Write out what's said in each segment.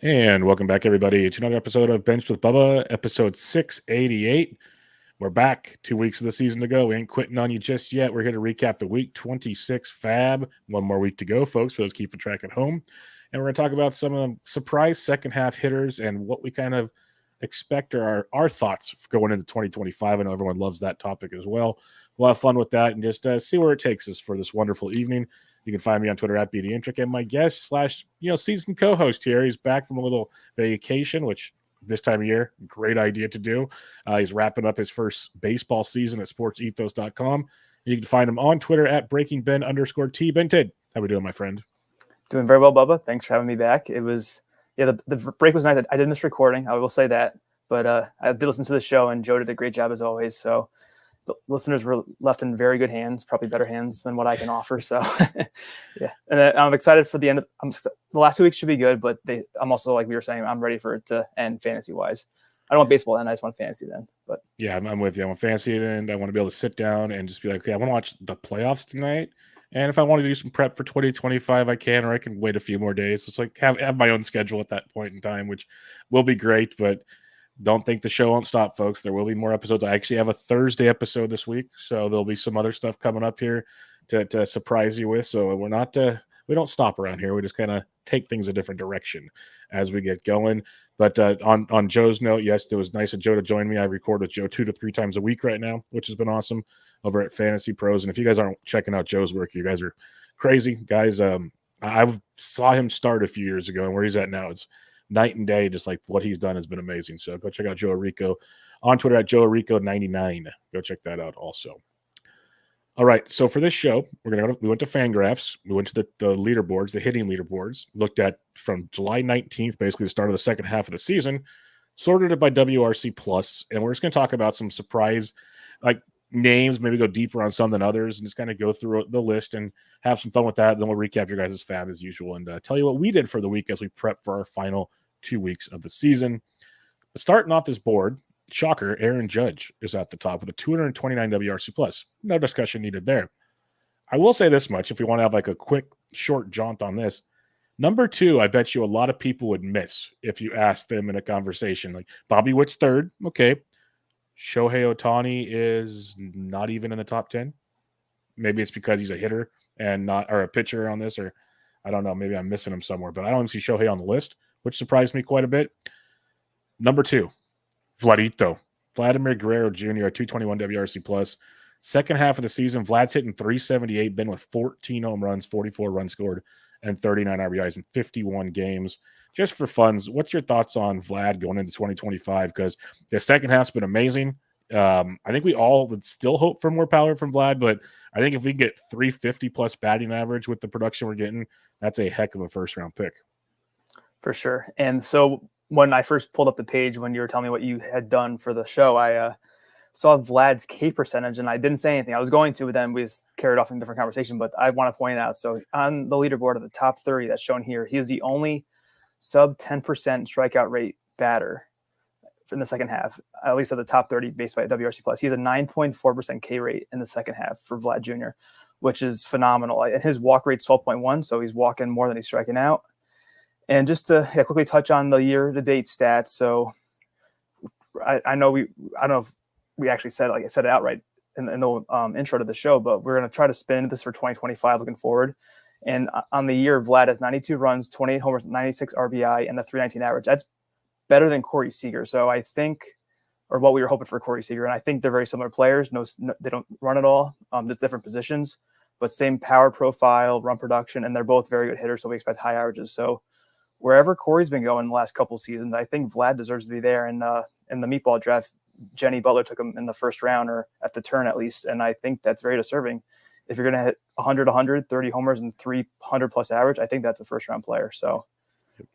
And welcome back, everybody, to another episode of Bench with Bubba, episode 688. We're back 2 weeks of the season to go. We ain't quitting on you just yet. We're here to recap the week 26 FAAB. One more week to go, folks, for those keeping track at home. And we're going to talk about some of the surprise second half hitters and what we kind of expect are our thoughts going into 2025. I know everyone loves that topic as well. We'll have fun with that and just see where it takes us for this wonderful evening. You can find me on Twitter at BDintric, and my guest / season co-host here. He's back from a little vacation, which this time of year, great idea to do. He's wrapping up his first baseball season at sportsethos.com. You can find him on Twitter at BreakingBen_T. Bented, how we doing, my friend? Doing very well, Bubba. Thanks for having me back. It was, the break was nice. I did miss recording. I will say that. But I did listen to the show, and Joe did a great job as always. So the listeners were left in very good hands, probably better hands than what I can offer. So, yeah. And I'm excited for the end. The last 2 weeks should be good, but I'm also, like we were saying, I'm ready for it to end fantasy-wise. I don't want baseball to end. I just want fantasy then. But yeah, I'm with you. I want fantasy to end. I want to be able to sit down and just be like, okay, I want to watch the playoffs tonight. And if I want to do some prep for 2025, I can, or I can wait a few more days. It's like have my own schedule at that point in time, which will be great. But don't think the show won't stop, folks. There will be more episodes. I actually have a Thursday episode this week, so there'll be some other stuff coming up here to surprise you with. So we're not we don't stop around here. We just kind of take things a different direction as we get going. But on Joe's note, yes, it was nice of Joe to join me. I record with Joe 2 to 3 times a week right now, which has been awesome over at Fantasy Pros. And if you guys aren't checking out Joe's work, you guys are crazy. Guys, I saw him start a few years ago, and where he's at now is night and day. Just like what he's done has been amazing. So go check out Joe Rico on Twitter at JoeRico99. Go check that out also. All right, so for this show, we went to Fangraphs. We went to the leaderboards, the hitting leaderboards, looked at from July 19th, basically the start of the second half of the season, sorted it by WRC Plus, and we're just going to talk about some surprise names, maybe go deeper on some than others, and just kind of go through the list and have some fun with that. Then we'll recap your guys' FAAB as usual and tell you what we did for the week as we prep for our final 2 weeks of the season. Starting off this board, shocker, Aaron Judge is at the top with a 229 WRC plus. No discussion needed there. I will say this much, if we want to have like a quick, short jaunt on this. Number 2, I bet you a lot of people would miss if you asked them in a conversation. Like Bobby Witt's third, okay. Shohei Ohtani is not even in the top 10. Maybe it's because he's a hitter and or a pitcher on this, or I don't know. Maybe I'm missing him somewhere, but I don't even see Shohei on the list, which surprised me quite a bit. Number 2, Vladimir Guerrero Jr., 221 WRC plus. Second half of the season, Vlad's hitting 378, been with 14 home runs, 44 runs scored, and 39 RBIs in 51 games. Just for funs, what's your thoughts on Vlad going into 2025? Because the second half's been amazing. I think we all would still hope for more power from Vlad, but I think if we get 350 plus batting average with the production we're getting, that's a heck of a first-round pick. for sure. And so when I first pulled up the page, when you were telling me what you had done for the show, I saw Vlad's K percentage, and I didn't say anything. I was going to, but then we just carried off in a different conversation. But I want to point out, so on the leaderboard of the top 30 that's shown here, he was the only sub 10% strikeout rate batter in the second half, at least at the top 30 based by WRC plus. He has a 9.4% K rate in the second half for Vlad Jr., which is phenomenal. And his walk rate's 12.1, so he's walking more than he's striking out. And just to quickly touch on the year-to-date stats, so I don't know if we actually said it, like I said it outright in the intro to the show, but we're going to try to spin this for 2025 looking forward. And on the year, Vlad has 92 runs, 28 homers, 96 RBI, and a 319 average. That's better than Corey Seager. So I think, or what we were hoping for Corey Seager, and I think they're very similar players. No, they don't run at all. Just different positions, but same power profile, run production, and they're both very good hitters, so we expect high averages. So wherever Corey's been going the last couple seasons, I think Vlad deserves to be there. And in the meatball draft, Jenny Butler took him in the first round, or at the turn at least, and I think that's very deserving. If you're going to hit 100, 30 homers and 300 plus average, I think that's a first round player. So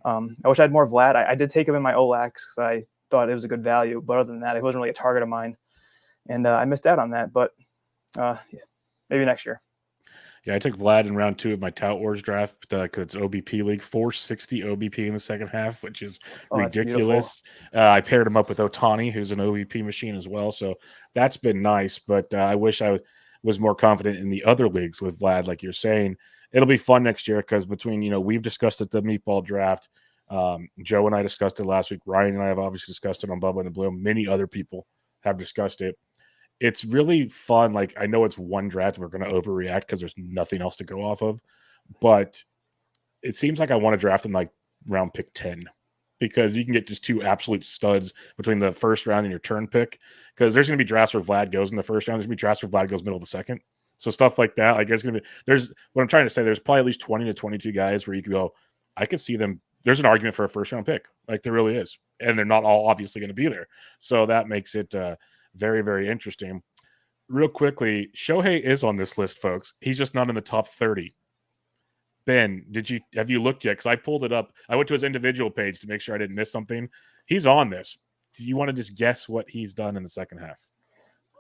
I wish I had more Vlad. I did take him in my OLAX because I thought it was a good value, but other than that, it wasn't really a target of mine, and I missed out on that. But maybe next year. Yeah, I took Vlad in round 2 of my Tout Wars draft because it's OBP league, 460 OBP in the second half, which is ridiculous. I paired him up with Ohtani, who's an OBP machine as well. So that's been nice, but I wish I was more confident in the other leagues with Vlad, like you're saying. It'll be fun next year because between, we've discussed at the meatball draft, Joe and I discussed it last week. Ryan and I have obviously discussed it on Bubba and the Blue. Many other people have discussed it. It's really fun. Like, I know it's one draft. We're going to overreact because there's nothing else to go off of. But it seems like I want to draft in like round pick 10 because you can get just two absolute studs between the first round and your turn pick. Because there's going to be drafts where Vlad goes in the first round. There's going to be drafts where Vlad goes middle of the second. So stuff like that. Like, there's what I'm trying to say. There's probably at least 20 to 22 guys where you can go, I could see them. There's an argument for a first round pick. Like, there really is. And they're not all obviously going to be there. So that makes it very, very interesting. Real quickly, Shohei is on this list, folks. He's just not in the top 30. Ben, have you looked yet? Because I pulled it up. I went to his individual page to make sure I didn't miss something. He's on this. Do you want to just guess what he's done in the second half?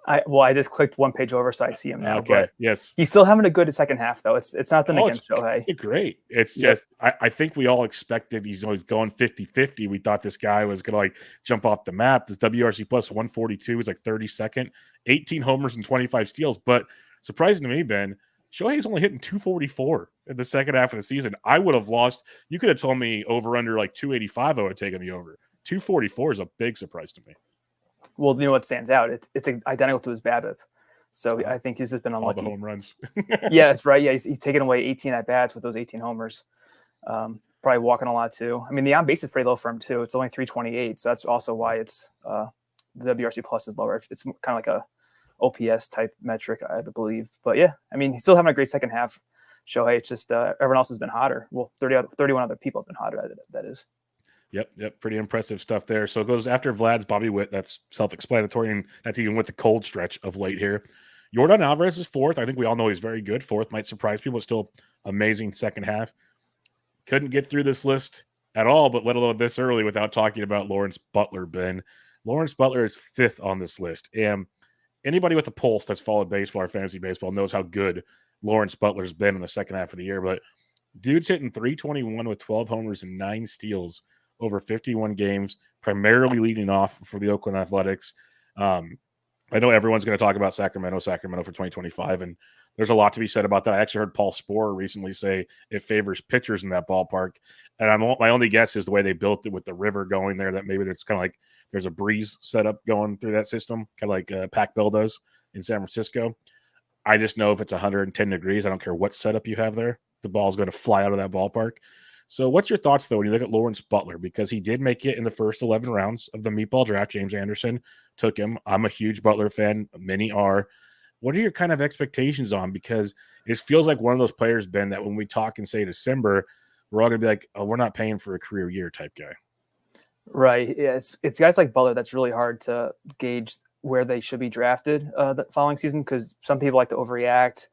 I just clicked one page over, so I see him now. Okay, yes. He's still having a good second half, though. It's nothing against Shohei. It's great. It's just, I think we all expected he's always going 50-50. We thought this guy was going to like jump off the map. This WRC plus 142 is like 32nd, 18 homers and 25 steals. But surprising to me, Ben, Shohei's only hitting 244 in the second half of the season. I would have lost. You could have told me over under like 285. I would have taken the over. 244 is a big surprise to me. Well, you know what stands out? It's identical to his BABIP. So I think he's just been unlucky. All the home runs. Yeah, that's right. Yeah, he's taken away 18 at bats with those 18 homers. Probably walking a lot too. I mean, the on base is pretty low for him too. It's only 328, so that's also why it's the WRC plus is lower. It's kind of like a OPS type metric, I believe. But yeah, I mean, he's still having a great second half. Shohei, it's just everyone else has been hotter. Well, 31 other people have been hotter. That is. Yep. Pretty impressive stuff there. So it goes after Vlad's Bobby Witt. That's self-explanatory, and that's even with the cold stretch of late here. Yordan Alvarez is fourth. I think we all know he's very good. Fourth might surprise people. It's still amazing second half. Couldn't get through this list at all, but let alone this early without talking about Lawrence Butler, Ben. Lawrence Butler is fifth on this list. And anybody with a pulse that's followed baseball or fantasy baseball knows how good Lawrence Butler's been in the second half of the year. But dude's hitting 321 with 12 homers and 9 steals over 51 games, primarily leading off for the Oakland Athletics. I know everyone's going to talk about Sacramento for 2025, and there's a lot to be said about that. I actually heard Paul Sporer recently say it favors pitchers in that ballpark, and my only guess is the way they built it with the river going there, that maybe it's kind of like there's a breeze setup going through that system, kind of like Pac-Bell does in San Francisco. I just know if it's 110 degrees, I don't care what setup you have there, the ball's going to fly out of that ballpark. So what's your thoughts, though, when you look at Lawrence Butler? Because he did make it in the first 11 rounds of the Meatball draft. James Anderson took him. I'm a huge Butler fan. Many are. What are your kind of expectations on? Because it feels like one of those players, Ben, that when we talk in, say, December, we're all going to be like, oh, we're not paying for a career year type guy. Right. Yeah, it's guys like Butler that's really hard to gauge where they should be drafted the following season, because some people like to overreact.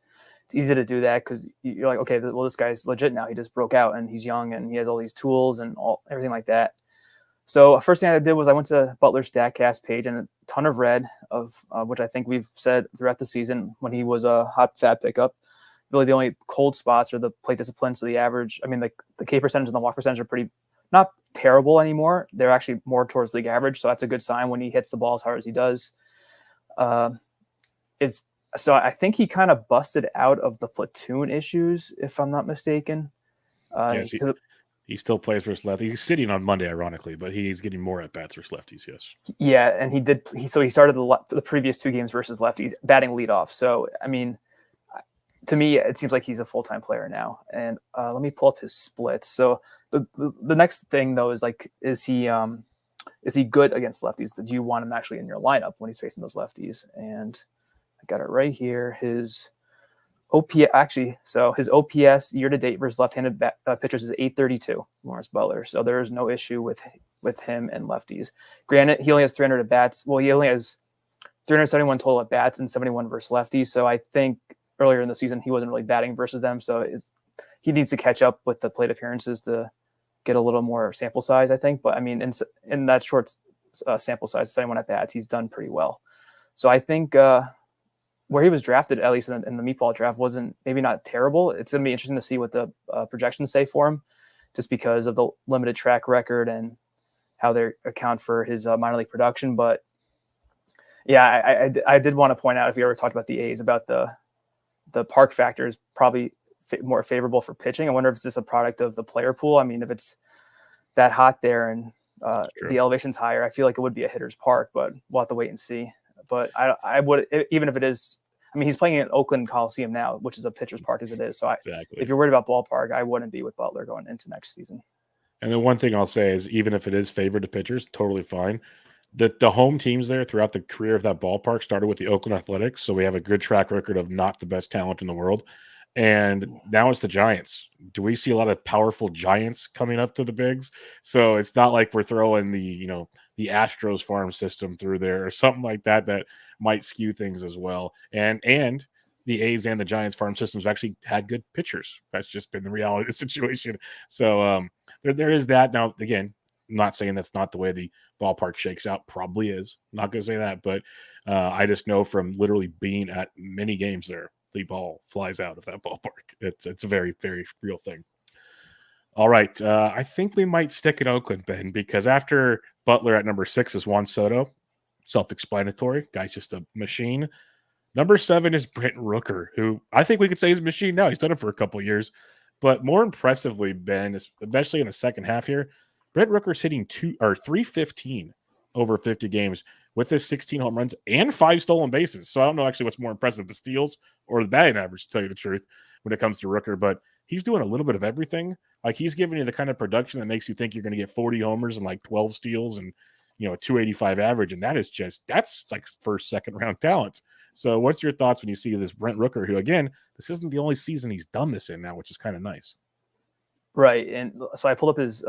It's easy to do that because you're like, okay, well, this guy's legit now. He just broke out and he's young and he has all these tools and everything like that. So first thing I did was I went to Butler's StatCast page and a ton of red of which I think we've said throughout the season when he was a hot FAAB pickup. Really, the only cold spots are the plate discipline. So the average, I mean, the K percentage and the walk percentage are pretty not terrible anymore. They're actually more towards league average. So that's a good sign when he hits the ball as hard as he does. So I think he kind of busted out of the platoon issues, if I'm not mistaken. Yes, he still plays versus lefties. He's sitting on Monday, ironically, but he's getting more at bats versus lefties. Yes. Yeah, and he started the previous 2 games versus lefties, batting leadoff. So I mean, to me, it seems like he's a full-time player now. And let me pull up his splits. So the next thing though is like, is he good against lefties? Do you want him actually in your lineup when he's facing those lefties? And I got it right here. His OPS year-to-date versus left-handed pitchers is 832, Lawrence Butler. So there is no issue with him and lefties. Granted, he only has 300 at-bats. Well, he only has 371 total at-bats and 71 versus lefties. So I think earlier in the season, he wasn't really batting versus them. So he needs to catch up with the plate appearances to get a little more sample size, I think. But, I mean, in that short sample size, 71 at-bats, he's done pretty well. So I think where he was drafted, at least in the Meatball draft, wasn't maybe not terrible. It's going to be interesting to see what the projections say for him, just because of the limited track record and how they account for his minor league production. But yeah, I did want to point out, if you ever talked about the A's, about the park factor is probably more favorable for pitching. I wonder if it's just a product of the player pool. I mean, if it's that hot there and True. the elevation's higher, I feel like it would be a hitter's park, but we'll have to wait and see. But I would, even if it is, I mean, he's playing at Oakland Coliseum now, which is a pitcher's park as it is. So Exactly. if you're worried about ballpark, I wouldn't be with Butler going into next season. And the one thing I'll say is, even if it is favored to pitchers, totally fine. The home teams there throughout the career of that ballpark started with the Oakland Athletics, so we have a good track record of not the best talent in the world. And now it's the Giants. Do we see a lot of powerful Giants coming up to the bigs? So it's not like we're throwing the Astros farm system through there or something like that that might skew things as well. And the A's and the Giants farm systems actually had good pitchers. That's just been the reality of the situation. So there is that. Now, again, I'm not saying that's not the way the ballpark shakes out. Probably is. I'm not going to say that, but I just know from literally being at many games there, the ball flies out of that ballpark. It's a very, very real thing. All right. I think we might stick in Oakland, Ben, because after Butler at number 6 is Juan Soto. Self-explanatory. Guy's just a machine. Number 7 is Brent Rooker, who I think we could say is a machine now. He's done it for a couple of years. But more impressively, Ben, especially in the second half here, Brent Rooker's hitting 315 over 50 games with his 16 home runs and 5 stolen bases. So I don't know actually what's more impressive, the steals or the batting average, to tell you the truth, when it comes to Rooker. But he's doing a little bit of everything. Like, he's giving you the kind of production that makes you think you're going to get 40 homers and like 12 steals and, a 285 average. And that's like first, second round talent. So what's your thoughts when you see this Brent Rooker, who, again, this isn't the only season he's done this in now, which is kind of nice. Right. And so I pulled up his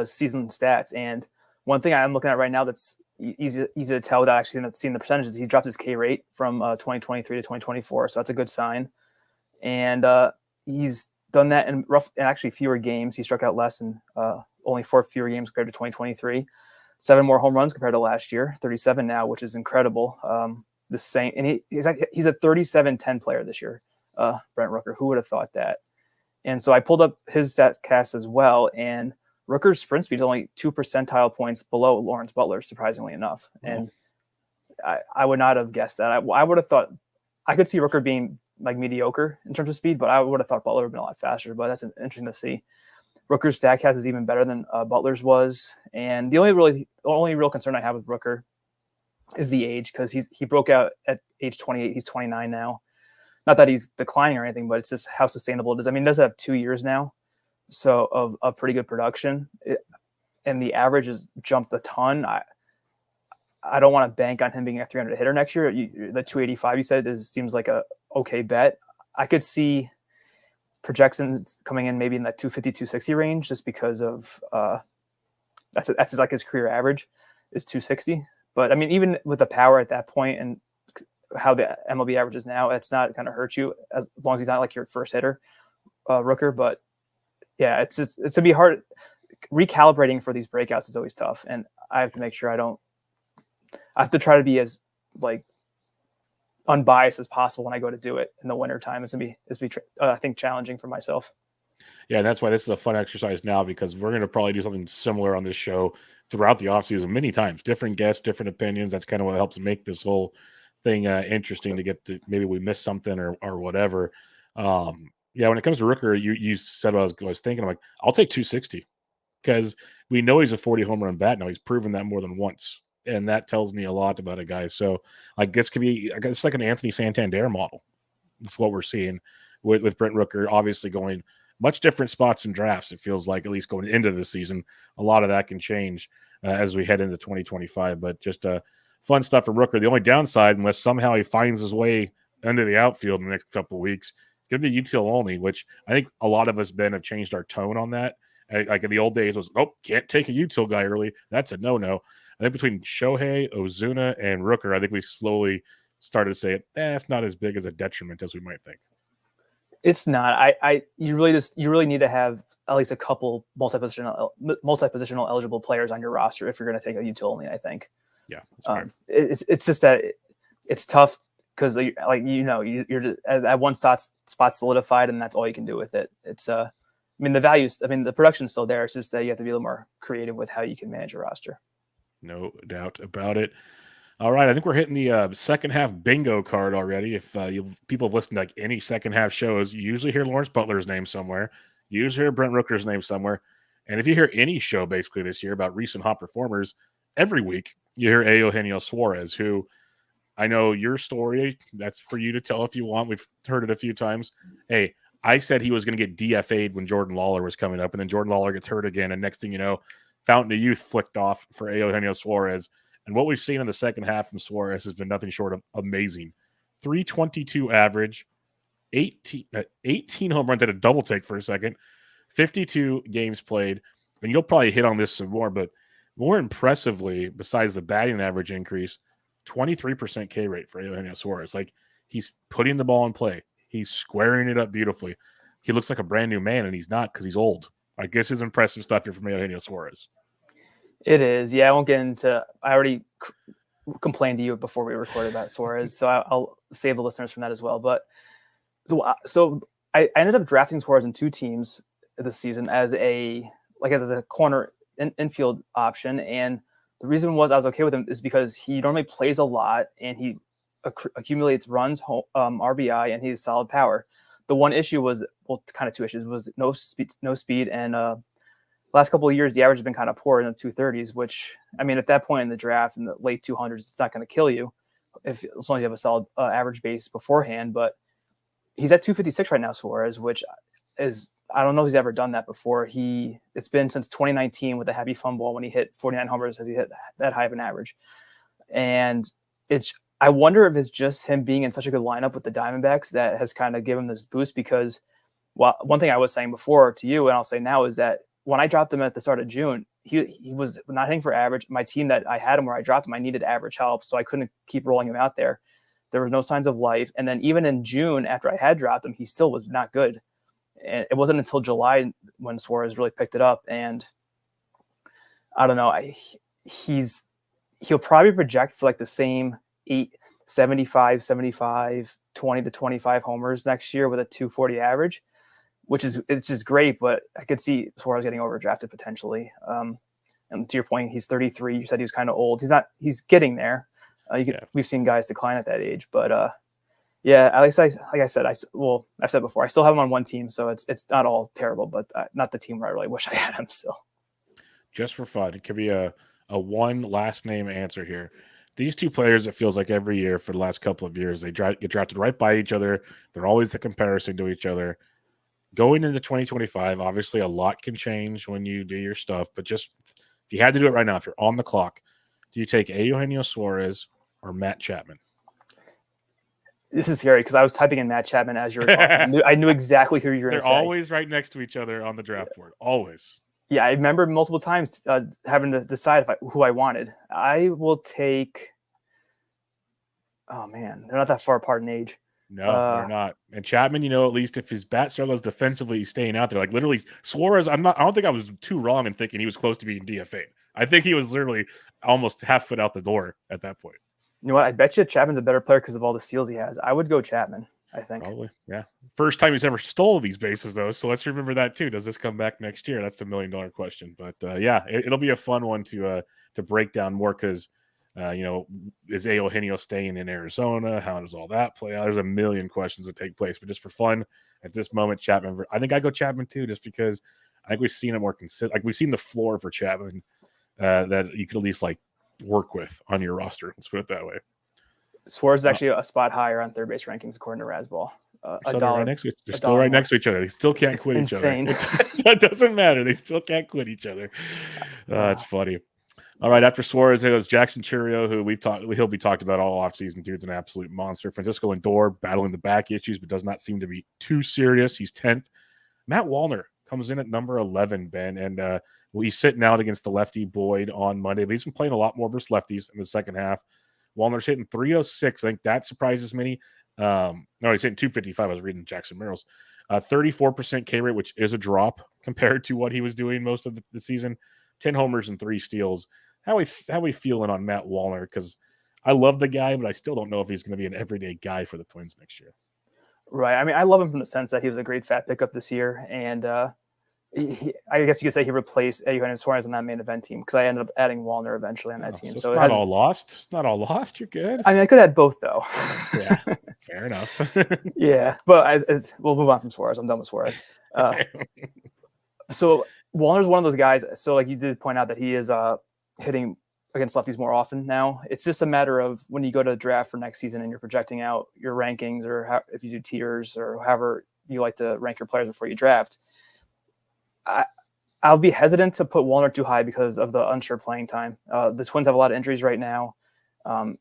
season stats. And one thing I'm looking at right now that's easy to tell without actually seeing the percentages, he dropped his K rate from 2023 to 2024. So that's a good sign. And he's done that in actually fewer games. He struck out less in only 4 fewer games compared to 2023. 7 more home runs compared to last year, 37 now, which is incredible. The same, and he's a 37-10 player this year, Brent Rooker. Who would have thought that? And so I pulled up his StatCast as well, and Rooker's sprint speed is only 2 percentile points below Lawrence Butler, surprisingly enough. And I would not have guessed that. I would have thought, I could see Rooker being like mediocre in terms of speed, but I would have thought Butler would have been a lot faster. But that's interesting to see. Rooker's StatCast is even better than Butler's was. And the only real concern I have with Rooker is the age, because he broke out at age 28. He's 29 now. Not that he's declining or anything, but it's just how sustainable it is. I mean, he does have 2 years now, so of pretty good production, and the average has jumped a ton. I don't want to bank on him being a 300 hitter next year. The 285 you said seems like a okay bet. I could see projections coming in maybe in that 250, 260 range, just because of that's like his career average is 260. But I mean, even with the power at that point and how the MLB average is now, it's not going to hurt you as long as he's not like your first hitter, Rooker. But yeah, it's to be hard. Recalibrating for these breakouts is always tough, and I have to make sure I have to try to be as like unbiased as possible when I go to do it in the winter time. It's gonna be I think challenging for myself. Yeah, that's why this is a fun exercise now, because we're going to probably do something similar on this show throughout the offseason many times. Different guests, different opinions. That's kind of what helps make this whole thing interesting, to get to maybe we missed something or whatever. Yeah, when it comes to Rooker, you said what I was thinking. I'm like, I'll take 260, because we know he's a 40 home run bat now. He's proven that more than once, and that tells me a lot about a guy. So like, this could be, I guess, it's like an Anthony Santander model. That's what we're seeing with Brent Rooker, obviously going much different spots in drafts. It feels like, at least going into the season, a lot of that can change as we head into 2025. But just fun stuff for Rooker. The only downside, unless somehow he finds his way into the outfield in the next couple of weeks, it's going to be util only, which I think a lot of us, Ben, have changed our tone on that. Like in the old days, was, can't take a util guy early. That's a no-no. I think between Shohei, Ozuna, and Rooker, I think we slowly started to say it's not as big as a detriment as we might think. It's not. You really need to have at least a couple multi-positional eligible players on your roster if you're going to take a util only, I think. Yeah, that's it's just that it's tough, because you're just at one spot solidified, and that's all you can do with it. It's the production's still there. It's just that you have to be a little more creative with how you can manage your roster. No doubt about it. All right, I think we're hitting the second half bingo card already. If people have listened to like any second half shows, you usually hear Lawrence Butler's name somewhere. You usually hear Brent Rooker's name somewhere. And if you hear any show basically this year about recent hot performers, every week you hear Eugenio Suarez, who I know your story. That's for you to tell if you want. We've heard it a few times. Hey, I said he was going to get DFA'd when Jordan Lawler was coming up, and then Jordan Lawler gets hurt again. And next thing you know, Fountain of Youth flicked off for Eugenio Suarez. And what we've seen in the second half from Suarez has been nothing short of amazing. 322 average, 18 home runs, at a double take for a second, 52 games played. And you'll probably hit on this some more, but more impressively, besides the batting average increase, 23% K rate for Eugenio Suarez. Like, he's putting the ball in play. He's squaring it up beautifully. He looks like a brand new man, and he's not because he's old. I guess it's impressive stuff here from Eugenio Suarez. It is. Yeah, I won't get into – I already complained to you before we recorded about Suarez, so I'll save the listeners from that as well. But so I ended up drafting Suarez in 2 teams this season as a corner infield option, and the reason was I was okay with him is because he normally plays a lot and he accumulates runs, RBI, and he's solid power. The one issue was, well, kind of 2 issues, was no speed, and last couple of years the average has been kind of poor in the 230s, which, I mean, at that point in the draft in the late 200s, it's not going to kill you as long as you have a solid average base beforehand. But he's at 256 right now, Suarez, which is, I don't know if he's ever done that before. It's been since 2019 with the happy fun ball when he hit 49 homers as he hit that high of an average. And I wonder if it's just him being in such a good lineup with the Diamondbacks that has kind of given him this boost, because one thing I was saying before to you, and I'll say now, is that when I dropped him at the start of June, he was not hitting for average. My team that I had him where I dropped him, I needed average help, so I couldn't keep rolling him out there. There were no signs of life. And then even in June, after I had dropped him, he still was not good. And it wasn't until July when Suarez really picked it up. And I don't know, he'll probably project for like the same 75, 20 to 25 homers next year with a 240 average, it's just great, but I could see Suarez getting overdrafted potentially. And to your point, he's 33. You said he was kind of old. He's getting there. We've seen guys decline at that age, but yeah, at least like I said, I've said before, I still have him on one team, so it's not all terrible, but not the team where I really wish I had him still. Just for fun, it could be a one last name answer here. These 2 players, it feels like every year for the last couple of years, they get drafted right by each other. They're always the comparison to each other. Going into 2025, obviously a lot can change when you do your stuff, but just if you had to do it right now, if you're on the clock, do you take Eugenio Suarez or Matt Chapman? This is scary because I was typing in Matt Chapman as you were talking. I knew exactly who you were going to say. They're always right next to each other on the draft board. Always. Yeah, I remember multiple times having to decide who I wanted. I will take. Oh man, they're not that far apart in age. No, they're not. And Chapman, at least if his bat struggles defensively, he's staying out there. Like literally, Suarez. I don't think I was too wrong in thinking he was close to being DFA'd. I think he was literally almost half foot out the door at that point. You know what? I bet you Chapman's a better player because of all the steals he has. I would go Chapman, I think. Probably, yeah. First time he's ever stole these bases, though. So let's remember that, too. Does this come back next year? That's the $1 million question. But, yeah, it'll be a fun one to break down more because, is Eugenio staying in Arizona? How does all that play out? There's a million questions that take place. But just for fun, at this moment, Chapman. I think I go Chapman, too, just because I think we've seen it more consistent. Like, we've seen the floor for Chapman that you could at least, work with on your roster. Let's put it that way. Suarez is actually a spot higher on third base rankings according to Razzball. They're still right next to each other. They still can't quit each other. That doesn't matter. They still can't quit each other. That's funny. All right, after Suarez, it was Jackson Chourio, who he'll be talked about all offseason. Dude's an absolute monster. Francisco Lindor battling the back issues, but does not seem to be too serious. He's 10th. Matt Wallner comes in at number 11, Ben, and he's sitting out against the lefty Boyd on Monday, but he's been playing a lot more versus lefties in the second half. Wallner's hitting 306. I think that surprises many. No, he's hitting 255. I was reading Jackson Merrill's. 34% K rate, which is a drop compared to what he was doing most of the season. 10 homers and 3 steals. How we feeling on Matt Wallner? Because I love the guy, but I still don't know if he's going to be an everyday guy for the Twins next year. Right. I mean, I love him from the sense that he was a great fat pickup this year, and I guess you could say he replaced Eugenio Suarez on that main event team because I ended up adding Wallner eventually on that team. So it's not all lost. It's not all lost. You're good. I mean, I could add both though. Yeah, fair enough. Yeah, but we'll move on from Suarez. I'm done with Suarez. So Wallner's one of those guys. So like you did point out that he is hitting against lefties more often now. It's just a matter of when you go to draft for next season and you're projecting out your rankings, or if you do tiers or however you like to rank your players before you draft. I'll be hesitant to put Wallner too high because of the unsure playing time. The Twins have a lot of injuries right now.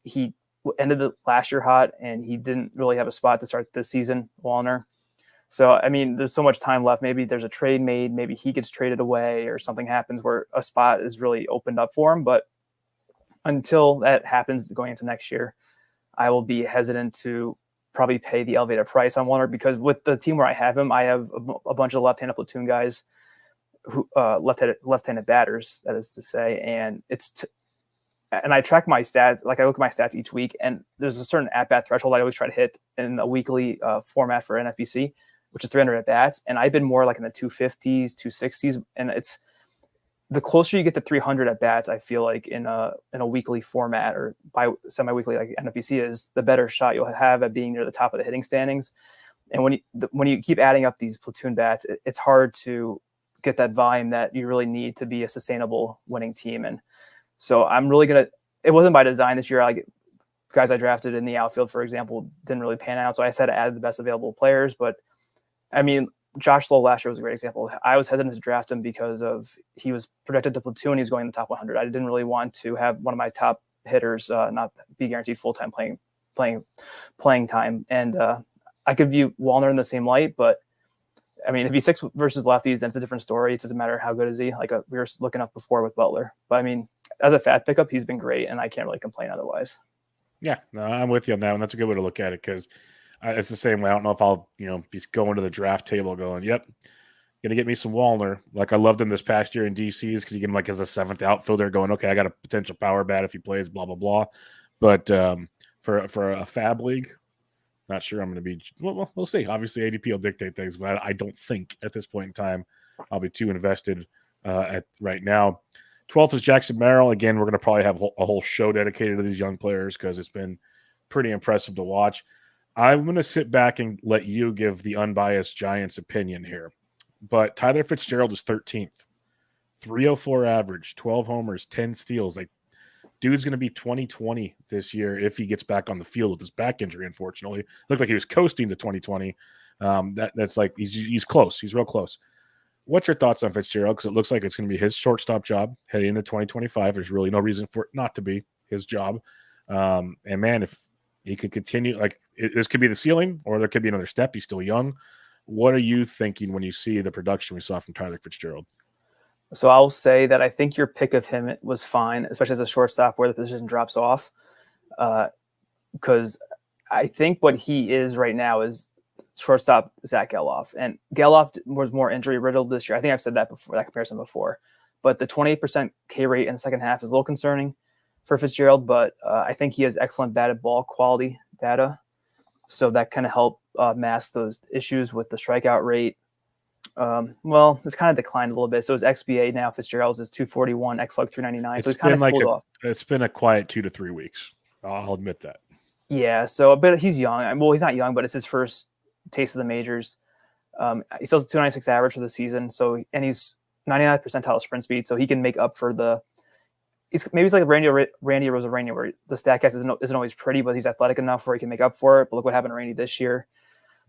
He ended the last year hot, and he didn't really have a spot to start this season, Wallner. So, I mean, there's so much time left. Maybe there's a trade made. Maybe he gets traded away or something happens where a spot is really opened up for him. But until that happens going into next year, I will be hesitant to probably pay the elevated price on Wallner, because with the team where I have him, I have a bunch of left-handed platoon guys, who left-handed batters, that is to say, and and I track my stats. Like I look at my stats each week, and there's a certain at-bat threshold I always try to hit in a weekly format for NFBC, which is 300 at-bats, and I've been more like in the 250s, 260s, and it's the closer you get to 300 at-bats, I feel like in a weekly format or by semi-weekly like NFBC is, the better shot you'll have at being near the top of the hitting standings. And when you keep adding up these platoon bats, it's hard to get that volume that you really need to be a sustainable winning team. And so I'm really it wasn't by design this year. Guys I drafted in the outfield, for example, didn't really pan out. So I said I added the best available players. But I mean, Josh Lowe last year was a great example. I was hesitant to draft him because he was projected to platoon. He was going in the top 100. I didn't really want to have one of my top hitters not be guaranteed full-time playing time. And I could view Wallner in the same light, but I mean, if he's 6 versus lefties, then it's a different story. It doesn't matter how good is he. Like we were looking up before with Butler. But I mean, as a FAAB pickup, he's been great, and I can't really complain otherwise. Yeah, no, I'm with you on that one. That's a good way to look at it, because it's the same way. I don't know if I'll, be going to the draft table going, yep, gonna get me some Wallner. Like I loved him this past year in DCs because you get him like as a 7th outfielder going, okay, I got a potential power bat if he plays, blah, blah, blah. But for a FAAB league, not sure I'm going to be. Well, we'll see. Obviously, ADP will dictate things, but I don't think at this point in time I'll be too invested at right now. 12th is Jackson Merrill. Again, we're going to probably have a whole show dedicated to these young players because it's been pretty impressive to watch. I'm going to sit back and let you give the unbiased Giants opinion here. But Tyler Fitzgerald is 13th, 304 average, 12 homers, 10 steals. Like, dude's going to be 2020 this year if he gets back on the field with his back injury, unfortunately. Looked like he was coasting to 2020. That's like he's close. He's real close. What's your thoughts on Fitzgerald? Because it looks like it's going to be his shortstop job heading into 2025. There's really no reason for it not to be his job. And, man, if he could continue, like this could be the ceiling or there could be another step. He's still young. What are you thinking when you see the production we saw from Tyler Fitzgerald? So I'll say that I think your pick of him was fine, especially as a shortstop where the position drops off. Because I think what he is right now is shortstop Zach Geloff. And Geloff was more injury riddled this year. I think I've said that comparison before. But the 28% K rate in the second half is a little concerning for Fitzgerald. But I think he has excellent batted ball quality data. So that kind of helped mask those issues with the strikeout rate. Well, it's kind of declined a little bit. So his XBA now, Fitzgerald's is 241, xLog 399. So it's kind of cooled off. It's been a quiet 2 to 3 weeks. I'll admit that. Yeah. So, but he's young. Well, he's not young, but it's his first taste of the majors. He still has a 296 average for the season. So, and he's 99th percentile sprint speed. So he can make up for maybe it's like Randy Rosarena, where the stat cast isn't always pretty, but he's athletic enough where he can make up for it. But look what happened to Randy this year.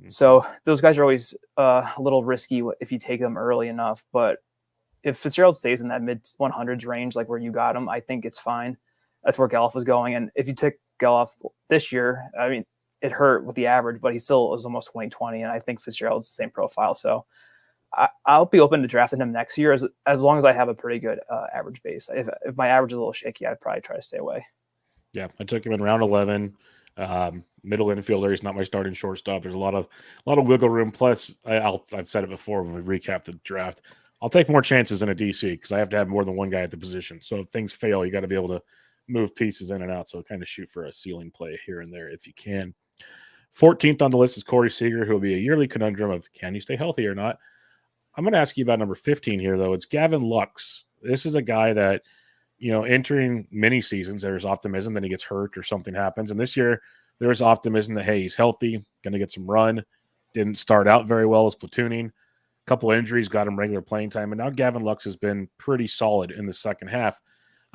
So those guys are always a little risky if you take them early enough. But if Fitzgerald stays in that mid 100s range, like where you got him, I think it's fine. That's where Geloff was going. And if you took Geloff this year, I mean, it hurt with the average, but he still was almost 2020. And I think Fitzgerald's the same profile. So I'll be open to drafting him next year as long as I have a pretty good average base. If my average is a little shaky, I'd probably try to stay away. Yeah, I took him in round 11. Middle infielder. He's not my starting shortstop. There's a lot of wiggle room. Plus, I've said it before when we recap the draft. I'll take more chances in a DC because I have to have more than one guy at the position. So if things fail, you got to be able to move pieces in and out. So kind of shoot for a ceiling play here and there if you can. 14th on the list is Corey Seager, who will be a yearly conundrum of can you stay healthy or not. I'm going to ask you about number 15 here, though. It's Gavin Lux. This is a guy that, entering many seasons, there's optimism that he gets hurt or something happens. And this year, there's optimism that, hey, he's healthy, going to get some run. Didn't start out very well as platooning. couple injuries got him regular playing time, and now Gavin Lux has been pretty solid in the second half.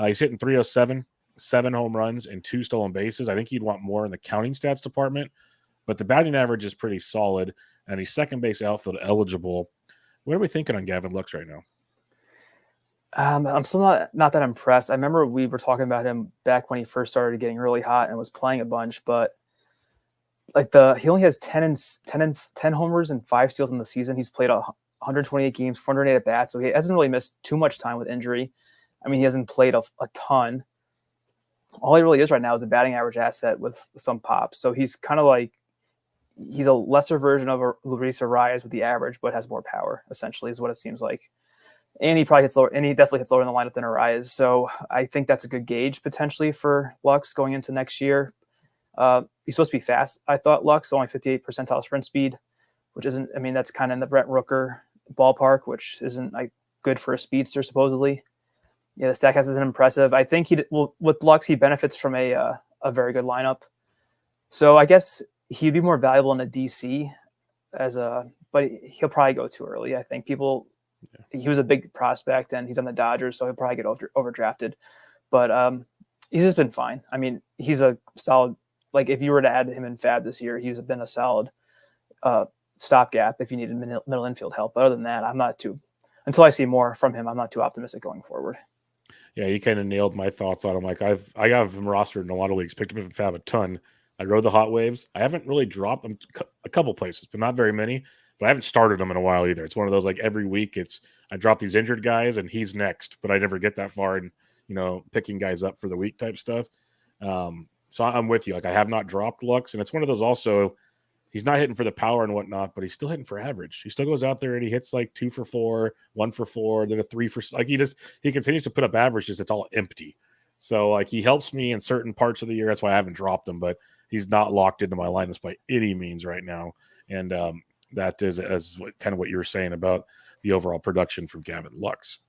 He's hitting 307, 7 home runs, and 2 stolen bases. I think you'd want more in the counting stats department, but the batting average is pretty solid, and he's second base outfield eligible. What are we thinking on Gavin Lux right now? I'm still not that impressed. I remember we were talking about him back when he first started getting really hot and was playing a bunch, but like he only has 10 homers and 5 steals in the season. He's played 128 games, 408 at bats, so he hasn't really missed too much time with injury. I mean, he hasn't played a ton. All he really is right now is a batting average asset with some pop. So he's kind of like, he's a lesser version of a Luis Arias with the average, but has more power, essentially, is what it seems like. And he probably hits lower, and he definitely hits lower in the lineup than Arias. So I think that's a good gauge potentially for Lux going into next year. He's supposed to be fast, I thought, Lux, only 58 percentile sprint speed, which isn't, I mean, that's kind of in the Brent Rooker ballpark, which isn't like good for a speedster, supposedly. Yeah, the Statcast isn't impressive. I think with Lux, he benefits from a very good lineup. So I guess he'd be more valuable in a DC but he'll probably go too early. I think he was a big prospect and he's on the Dodgers, so he'll probably get overdrafted. But he's just been fine. I mean, he's a solid, like if you were to add him in FAAB this year, he's been a solid stopgap if you needed middle infield help. But other than that, until I see more from him, I'm not too optimistic going forward. Yeah, you kind of nailed my thoughts on him. Like I have him rostered in a lot of leagues, picked him up in FAAB a ton. I rode the hot waves. I haven't really dropped them a couple places, but not very many. But I haven't started them in a while either. It's one of those like every week I drop these injured guys and he's next, but I never get that far in, picking guys up for the week type stuff. So I'm with you. Like I have not dropped Lux, and it's one of those also. He's not hitting for the power and whatnot, but he's still hitting for average. He still goes out there and he hits like 2 for 4, 1 for 4, then a 3 for like he continues to put up averages. It's all empty. So like he helps me in certain parts of the year. That's why I haven't dropped him, but he's not locked into my lineups by any means right now. And that is as kind of what you were saying about the overall production from Gavin Lux.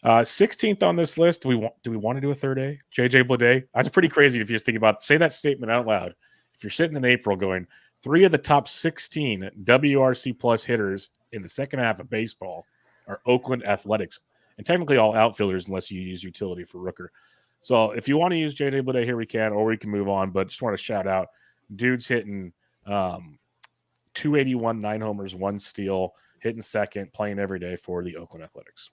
16th on this list. Do we want to do a third A? JJ Bleday. That's pretty crazy if you just think about say that statement out loud. If you're sitting in April going 3 of the top 16 WRC plus hitters in the second half of baseball are Oakland Athletics, and technically all outfielders unless you use utility for Rooker. So if you want to use JJ Bleday here, we can, or we can move on. But just want to shout out, dude's hitting 281, 9 homers, 1 steal, hitting second, playing every day for the Oakland Athletics.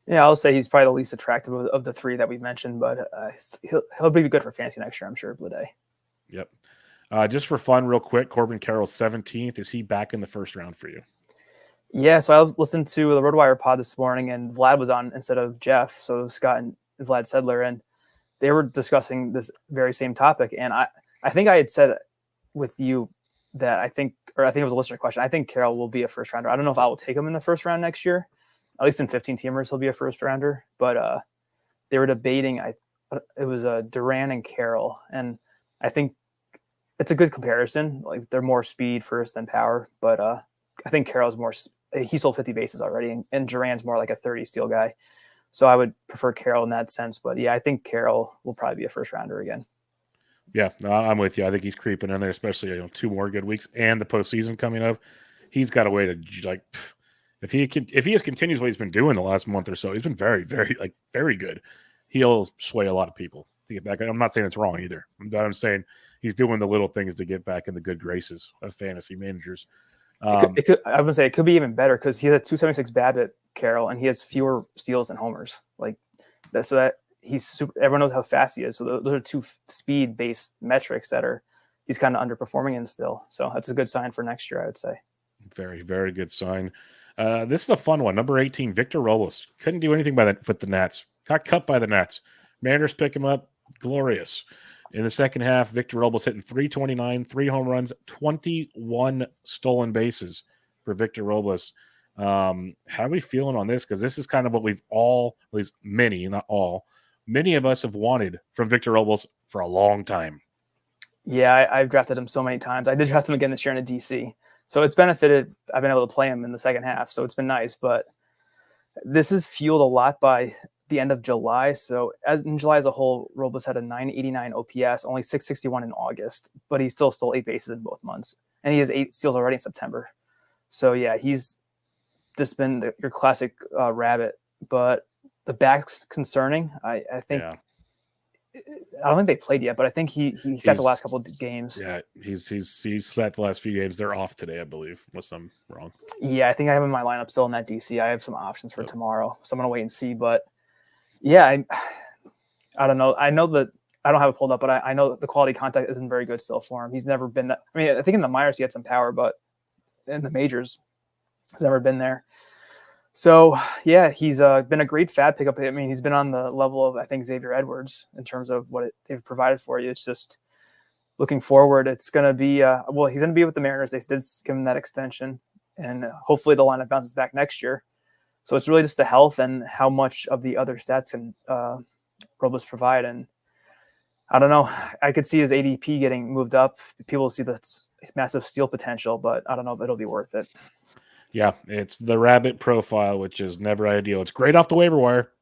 Yeah, I'll say he's probably the least attractive of the 3 that we've mentioned, but he'll be good for fantasy next year, I'm sure, Bleday. Yep. Just for fun, real quick, Corbin Carroll's 17th. Is he back in the first round for you? Yeah, so I was listening to the RotoWire pod this morning, and Vlad was on instead of Jeff, so Scott and Vlad Sedler, and they were discussing this very same topic. And I think I had said with you that I think it was a listener question. I think Carroll will be a first rounder. I don't know if I will take him in the first round next year. At least in 15 teamers, he'll be a first rounder. But they were debating. It was Duran and Carroll, and I think it's a good comparison. Like they're more speed first than power, but I think Carroll's more. He sold 50 bases already, and Duran's more like a 30 steal guy. So I would prefer Carroll in that sense. But yeah, I think Carroll will probably be a first rounder again. Yeah, I'm with you. I think he's creeping in there, especially 2 more good weeks and the postseason coming up. He's got a way to like. If he continues what he's been doing the last month or so, he's been very, very, very good. He'll sway a lot of people to get back. I'm not saying it's wrong either. I'm saying he's doing the little things to get back in the good graces of fantasy managers. I would say it could be even better because he has a 276 BABIP, Carroll, and he has fewer steals and homers. Like that, so that he's super. Everyone knows how fast he is. So those are 2 speed-based metrics that he's kind of underperforming in still. So that's a good sign for next year, I would say. Very, very good sign. This is a fun one. Number 18, Victor Robles. Couldn't do anything with the Nats. Got cut by the Nats. Mariners pick him up. Glorious. In the second half, Victor Robles hitting 329, 3 home runs, 21 stolen bases for Victor Robles. How are we feeling on this? Because this is kind of what we've all, at least many, not all, many of us have wanted from Victor Robles for a long time. Yeah, I've drafted him so many times. I did draft him again this year in a DC. So it's benefited. I've been able to play him in the second half, so it's been nice. But this is fueled a lot by the end of July. So in July as a whole, Robles had a 989 OPS, only 661 in August, but he still stole 8 bases in both months. And he has 8 steals already in September. So yeah, he's just been your classic rabbit. But the back's concerning. I think. Yeah. I don't think they played yet, but I think he sat the last couple of games. Yeah, he's sat the last few games. They're off today, I believe, unless I'm wrong. Yeah, I think I have in my lineup still in that DC. I have some options for tomorrow, so I'm gonna wait and see. But yeah, I don't know. I know that I don't have it pulled up, but I know the quality contact isn't very good still for him. He's never been that. I mean, I think in the minors he had some power, but in the majors, he's never been there. So yeah, he's been a great FAAB pickup. I mean, he's been on the level of I think Xavier Edwards in terms of what they've provided for you. It's just looking forward. It's going to be he's going to be with the Mariners. They did give him that extension, and hopefully the lineup bounces back next year. So it's really just the health and how much of the other stats can Robles provide. And I don't know. I could see his ADP getting moved up. People will see the massive steal potential, but I don't know if it'll be worth it. Yeah, it's the rabbit profile, which is never ideal. It's great off the waiver wire.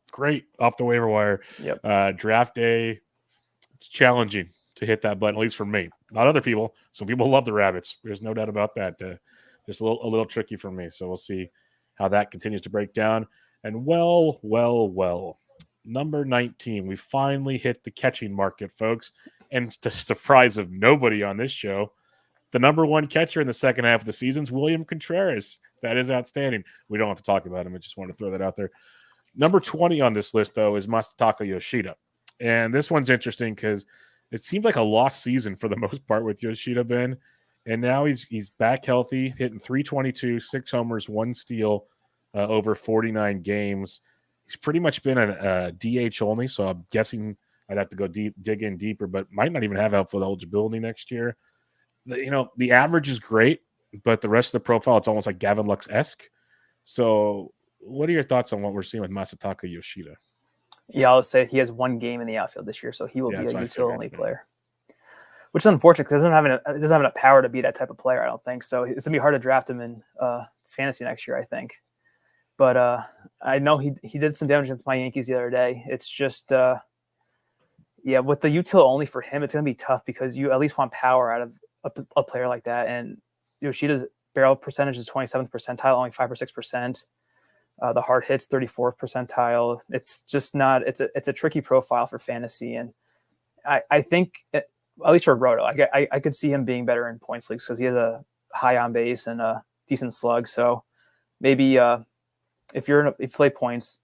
Yep. Draft day, it's challenging to hit that button, at least for me. Not other people. Some people love the rabbits. There's no doubt about that. Just a little tricky for me. So we'll see how that continues to break down. And well, number 19, we finally hit the catching market, folks. And to the surprise of nobody on this show, the number one catcher in the second half of the season is William Contreras. That is outstanding. We don't have to talk about him. I just want to throw that out there. Number 20 on this list, though, is Masataka Yoshida. And this one's interesting because it seemed like a lost season for the most part with Yoshida, Ben. And now he's back healthy, hitting 322, 6 homers, 1 steal over 49 games. He's pretty much been a DH only, so I'm guessing I'd have to go dig in deeper, but might not even have outfield eligibility next year. The average is great, but the rest of the profile, it's almost like Gavin Lux-esque. So what are your thoughts on what we're seeing with Masataka Yoshida? Yeah, I'll say he has 1 game in the outfield this year, so he will be a utility player. Which is unfortunate because he doesn't have enough power to be that type of player, I don't think. So it's going to be hard to draft him in fantasy next year, I think. But I know he did some damage against my Yankees the other day. It's just, with the util only for him, it's going to be tough because you at least want power out of a player like that. And Yoshida's barrel percentage is 27th percentile, only 5 or 6%. The hard hits 34th percentile. It's just not. It's a tricky profile for fantasy, and I think at least for Roto, I could see him being better in points leagues because he has a high on base and a decent slug. So maybe if you play points,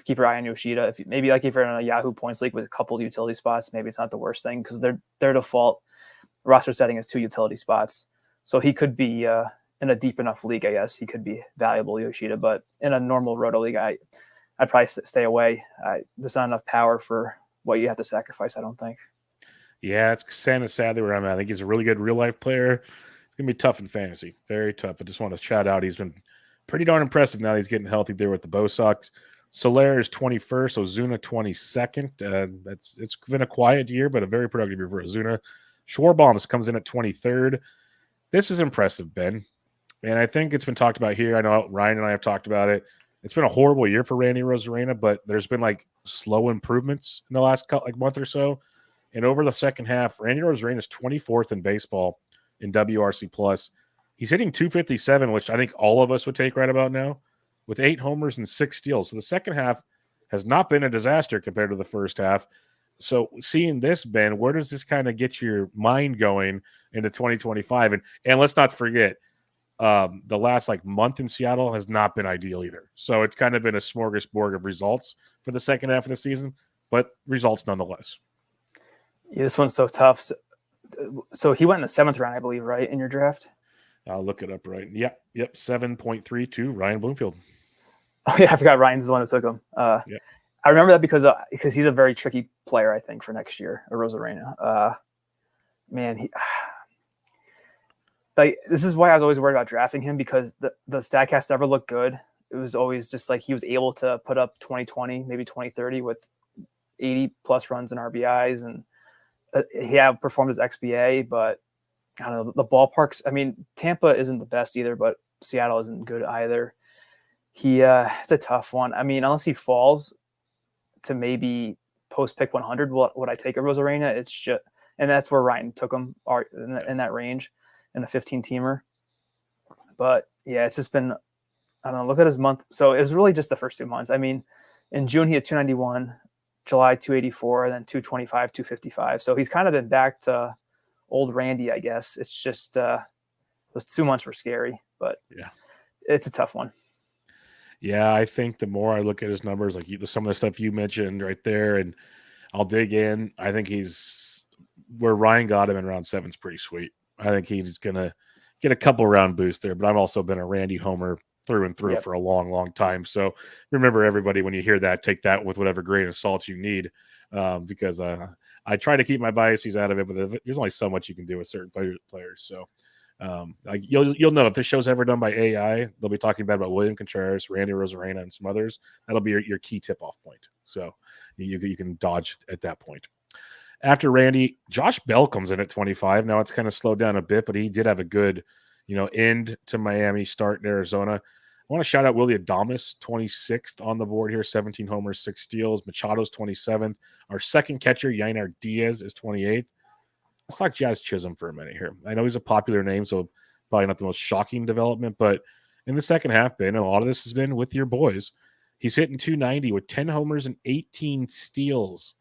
keep your eye on Yoshida. If you're in a Yahoo points league with a couple of utility spots, maybe it's not the worst thing because their default roster setting is 2 utility spots. So he could be in a deep enough league, I guess he could be valuable, Yoshida. But in a normal Roto league, I'd probably stay away. There's not enough power for what you have to sacrifice, I don't think. Yeah, it's kind of sad that we're at. I think he's a really good real life player. It's gonna be tough in fantasy, very tough. I just want to shout out. He's been pretty darn impressive now. He's getting healthy there with the Bo Sox. Soler is 21st, Ozuna 22nd. It's been a quiet year, but a very productive year for Ozuna. Schwarbaum comes in at 23rd. This is impressive, Ben. And I think it's been talked about here. I know Ryan and I have talked about it. It's been a horrible year for Randy Arozarena, but there's been slow improvements in the last month or so. And over the second half, Randy Arozarena is 24th in baseball in WRC plus. He's hitting 257, which I think all of us would take right about now, with 8 homers and 6 steals. So the second half has not been a disaster compared to the first half. So seeing this, Ben, where does this kind of get your mind going into 2025? And let's not forget, the last month in Seattle has not been ideal either. So it's kind of been a smorgasbord of results for the second half of the season, but results nonetheless. Yeah, this one's so tough. So he went in the 7th round, I believe, right, in your draft? I'll look it up right. Yep. 7.32, Ryan Bloomfield. Oh, yeah, I forgot Ryan's the one who took him. Yep. I remember that because he's a very tricky player, I think, for next year, Arozarena. Man, this is why I was always worried about drafting him because the StatCast never looked good. It was always just he was able to put up 2020, maybe 2030 with 80-plus runs and RBIs, and he outperformed his XBA, but I don't know, the ballparks. I mean, Tampa isn't the best either, but Seattle isn't good either. It's a tough one. I mean, unless he falls to maybe post-pick 100, would I take a Arozarena? It's just, and that's where Ryan took him in that range in a 15-teamer. But yeah, it's just been I don't know, look at his month. So it was really just the first 2 months. I mean, in June, he had 291, July, 284, then 225, 255. So he's kind of been back to old Randy, I guess. It's just those 2 months were scary, but yeah, it's a tough one. Yeah, I think the more I look at his numbers, like some of the stuff you mentioned right there, and I'll dig in. I think he's where Ryan got him in round 7 is pretty sweet. I think he's gonna get a couple round boost there. But I've also been a Randy homer through and through for a long, long time. So remember, everybody, when you hear that, take that with whatever grain of salt you need, because I try to keep my biases out of it. But there's only so much you can do with certain players. So. Like you'll know if this show's ever done by AI, they'll be talking about William Contreras, Randy Rosarena, and some others. That'll be your key tip-off point. So you can dodge at that point. After Randy, Josh Bell comes in at 25. Now it's kind of slowed down a bit, but he did have a good, end to Miami, start in Arizona. I want to shout out Willie Adames, 26th on the board here, 17 homers, 6 steals. Machado's 27th. Our second catcher, Yainer Diaz, is 28th. Let's talk Jazz Chisholm for a minute here. I know he's a popular name, so probably not the most shocking development, but in the second half, Ben, and a lot of this has been with your boys, he's hitting 290 with 10 homers and 18 steals.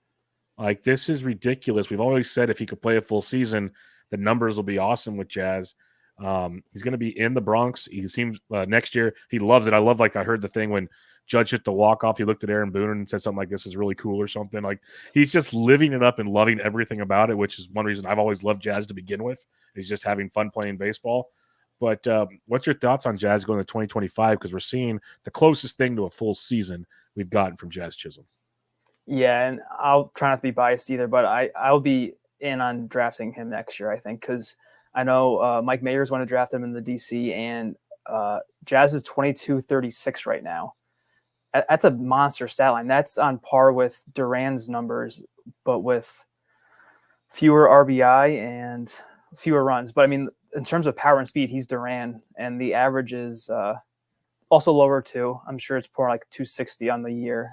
Like, this is ridiculous. We've always said if he could play a full season, the numbers will be awesome with Jazz. He's going to be in the Bronx. He seems next year, he loves it. I heard the thing when Judge hit the walk-off, he looked at Aaron Boone and said something like, this is really cool or something. Like, he's just living it up and loving everything about it, which is one reason I've always loved Jazz to begin with. He's just having fun playing baseball. But what's your thoughts on Jazz going to 2025? Because we're seeing the closest thing to a full season we've gotten from Jazz Chisholm. Yeah, and I'll try not to be biased either, but I'll be in on drafting him next year, I think, because I know Mike Mayers want to draft him in the DC, and Jazz is 22-36 right now. That's a monster stat line. That's on par with Duran's numbers, but with fewer RBI and fewer runs. But I mean, in terms of power and speed, he's Duran, and the average is also lower too. I'm sure it's more like 260 on the year.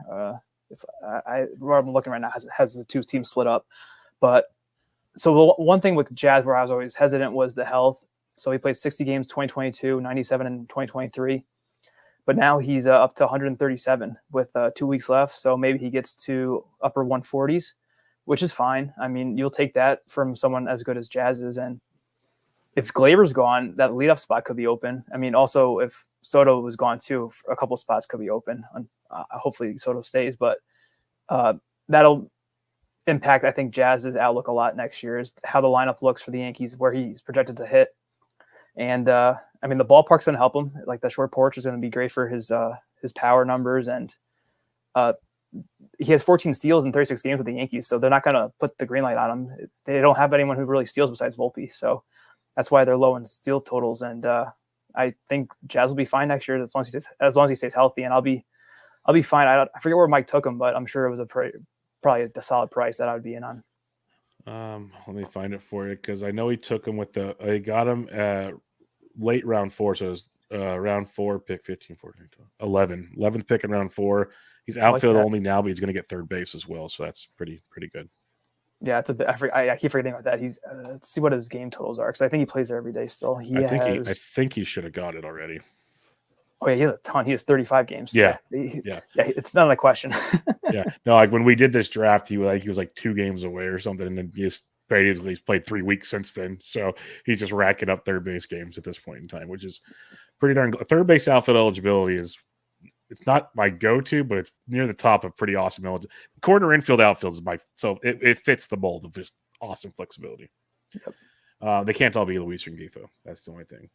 If where I'm looking right now has the two teams split up. But so the one thing with Jazz where I was always hesitant was the health. So he played 60 games 2022, 97 in 2023. But now he's up to 137 with 2 weeks left. So maybe he gets to upper 140s, which is fine. I mean, you'll take that from someone as good as Jazz is. And if Glaber's gone, that leadoff spot could be open. I mean, also if Soto was gone too, a couple spots could be open. Hopefully Soto stays, but that'll impact, I think, Jazz's outlook a lot next year is how the lineup looks for the Yankees, where he's projected to hit. And I mean, the ballpark's going to help him. Like the short porch is going to be great for his power numbers. And he has 14 steals in 36 games with the Yankees. So they're not going to put the green light on him. They don't have anyone who really steals besides Volpe. So that's why they're low in steal totals. And I think Jazz will be fine next year as long as he stays healthy. And I'll be fine. I forget where Mike took him, but I'm sure it was probably a solid price that I would be in on. Let me find it for you because I know he took him with he got him late round 4, so it was round 4 pick 15, 14, 11th pick in round 4. He's outfield only now, but he's going to get third base as well, so that's pretty good. Yeah, it's a bit. I keep forgetting about that. He's let's see what his game totals are because I think he plays there every day still. I think he should have got it already. Oh yeah, he has a ton. He has 35 games. Yeah. It's not a question. Yeah, no, like when we did this draft, he was like 2 games away or something, and then he's played 3 weeks since then. So he's just racking up third base games at this point in time, which is pretty darn good. Third base outfield eligibility it's not my go-to, but it's near the top of pretty awesome eligibility. Corner infield outfield is so it fits the mold of just awesome flexibility. Yep. They can't all be Luis Rengifo. That's the only thing.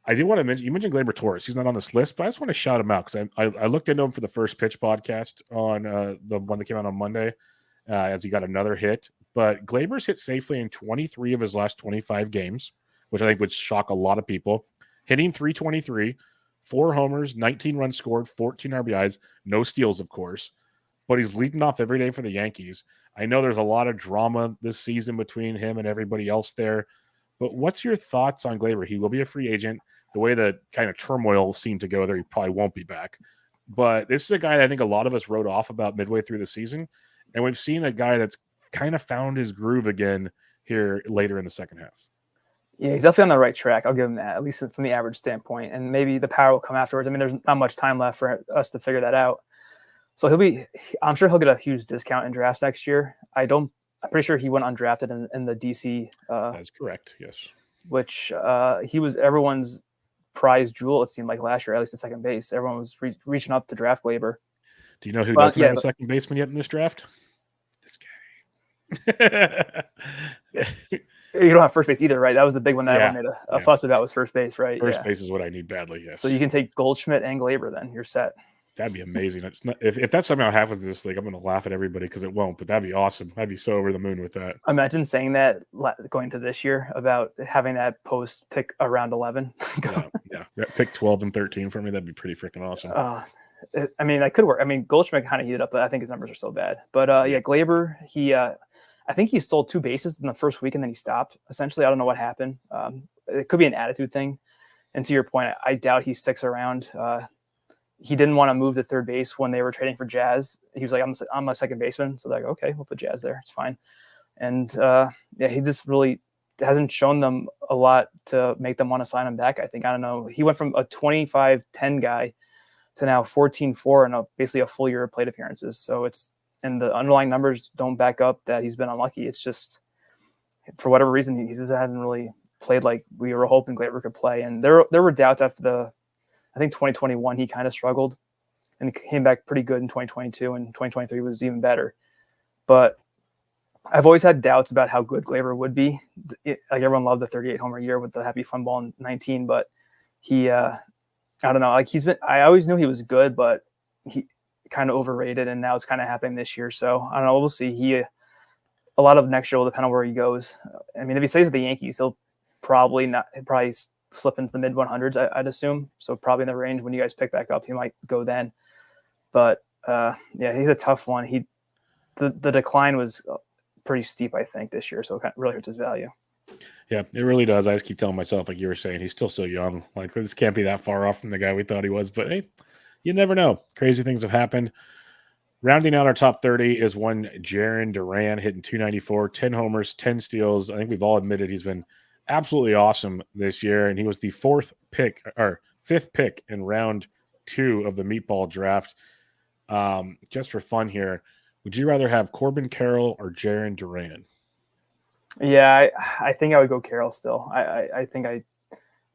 I do want to mention, you mentioned Gleyber Torres. He's not on this list, but I just want to shout him out because I looked into him for the First Pitch podcast on the one that came out on Monday as he got another hit. But Gleyber's hit safely in 23 of his last 25 games, which I think would shock a lot of people. Hitting .323, 4 homers, 19 runs scored, 14 RBIs, no steals, of course. But he's leading off every day for the Yankees. I know there's a lot of drama this season between him and everybody else there. But what's your thoughts on Gleyber? He will be a free agent. The way the kind of turmoil seemed to go there, he probably won't be back. But this is a guy that I think a lot of us wrote off about midway through the season. And we've seen a guy that's kind of found his groove again here later in the second half. Yeah, he's definitely on the right track. I'll give him that, at least from the average standpoint. And maybe the power will come afterwards. I mean, there's not much time left for us to figure that out. So I'm sure he'll get a huge discount in drafts next year. I'm pretty sure he went undrafted in the DC. That's correct. Yes. Which he was everyone's prize jewel, it seemed like last year, at least at second base. Everyone was reaching up to draft Glaber. Do you know who doesn't have a second baseman yet in this draft? This guy. You don't have first base either, right? That was the big one that everyone made a fuss about, was first base, right? First base is what I need badly, yes. So you can take Goldschmidt and Glaber, then you're set. That'd be amazing. It's not, if that somehow happens this league, I'm going to laugh at everybody because it won't, but that'd be awesome. I'd be so over the moon with that. Imagine saying that going to this year about having that post pick around 11. Yeah. Pick 12 and 13 for me. That'd be pretty freaking awesome. I mean, that could work. I mean, Goldschmidt kind of heated up, but I think his numbers are so bad. But Glaber, I think he stole 2 bases in the first week and then he stopped. Essentially, I don't know what happened. It could be an attitude thing. And to your point, I doubt he sticks around. He didn't want to move to third base when they were trading for Jazz. He was like, I'm a second baseman. So they're like, okay, we'll put Jazz there. It's fine. And he just really hasn't shown them a lot to make them want to sign him back. I think, I don't know. He went from a 25-10 guy to now 14-4 and basically a full year of plate appearances. So and the underlying numbers don't back up that he's been unlucky. It's just, for whatever reason, he just hasn't really played like we were hoping Glaber could play. And there were doubts after I think 2021, he kind of struggled and he came back pretty good in 2022, and 2023 was even better. But I've always had doubts about how good Glaber would be. Like, everyone loved the 38 homer year with the Happy Fun Ball in 19, but he, I don't know, like I always knew he was good, but he kind of overrated, and now it's kind of happening this year. So I don't know. We'll see. A lot of next year will depend on where he goes. I mean, if he stays with the Yankees, he'll probably slip into the mid 100s, I'd assume. So probably in the range when you guys pick back up, he might go then. But he's a tough one. The decline was pretty steep, I think, this year. So it really hurts his value. Yeah, it really does. I just keep telling myself, like you were saying, he's still so young. Like, this can't be that far off from the guy we thought he was. But hey, you never know. Crazy things have happened. Rounding out our top 30 is one Jarren Duran, hitting 294, 10 homers, 10 steals. I think we've all admitted he's been absolutely awesome this year, and he was the fifth pick in round 2 of the Meatball draft. Just for fun here, would you rather have Corbin Carroll or Jarren Duran? Yeah, I think I would go Carroll still. I think I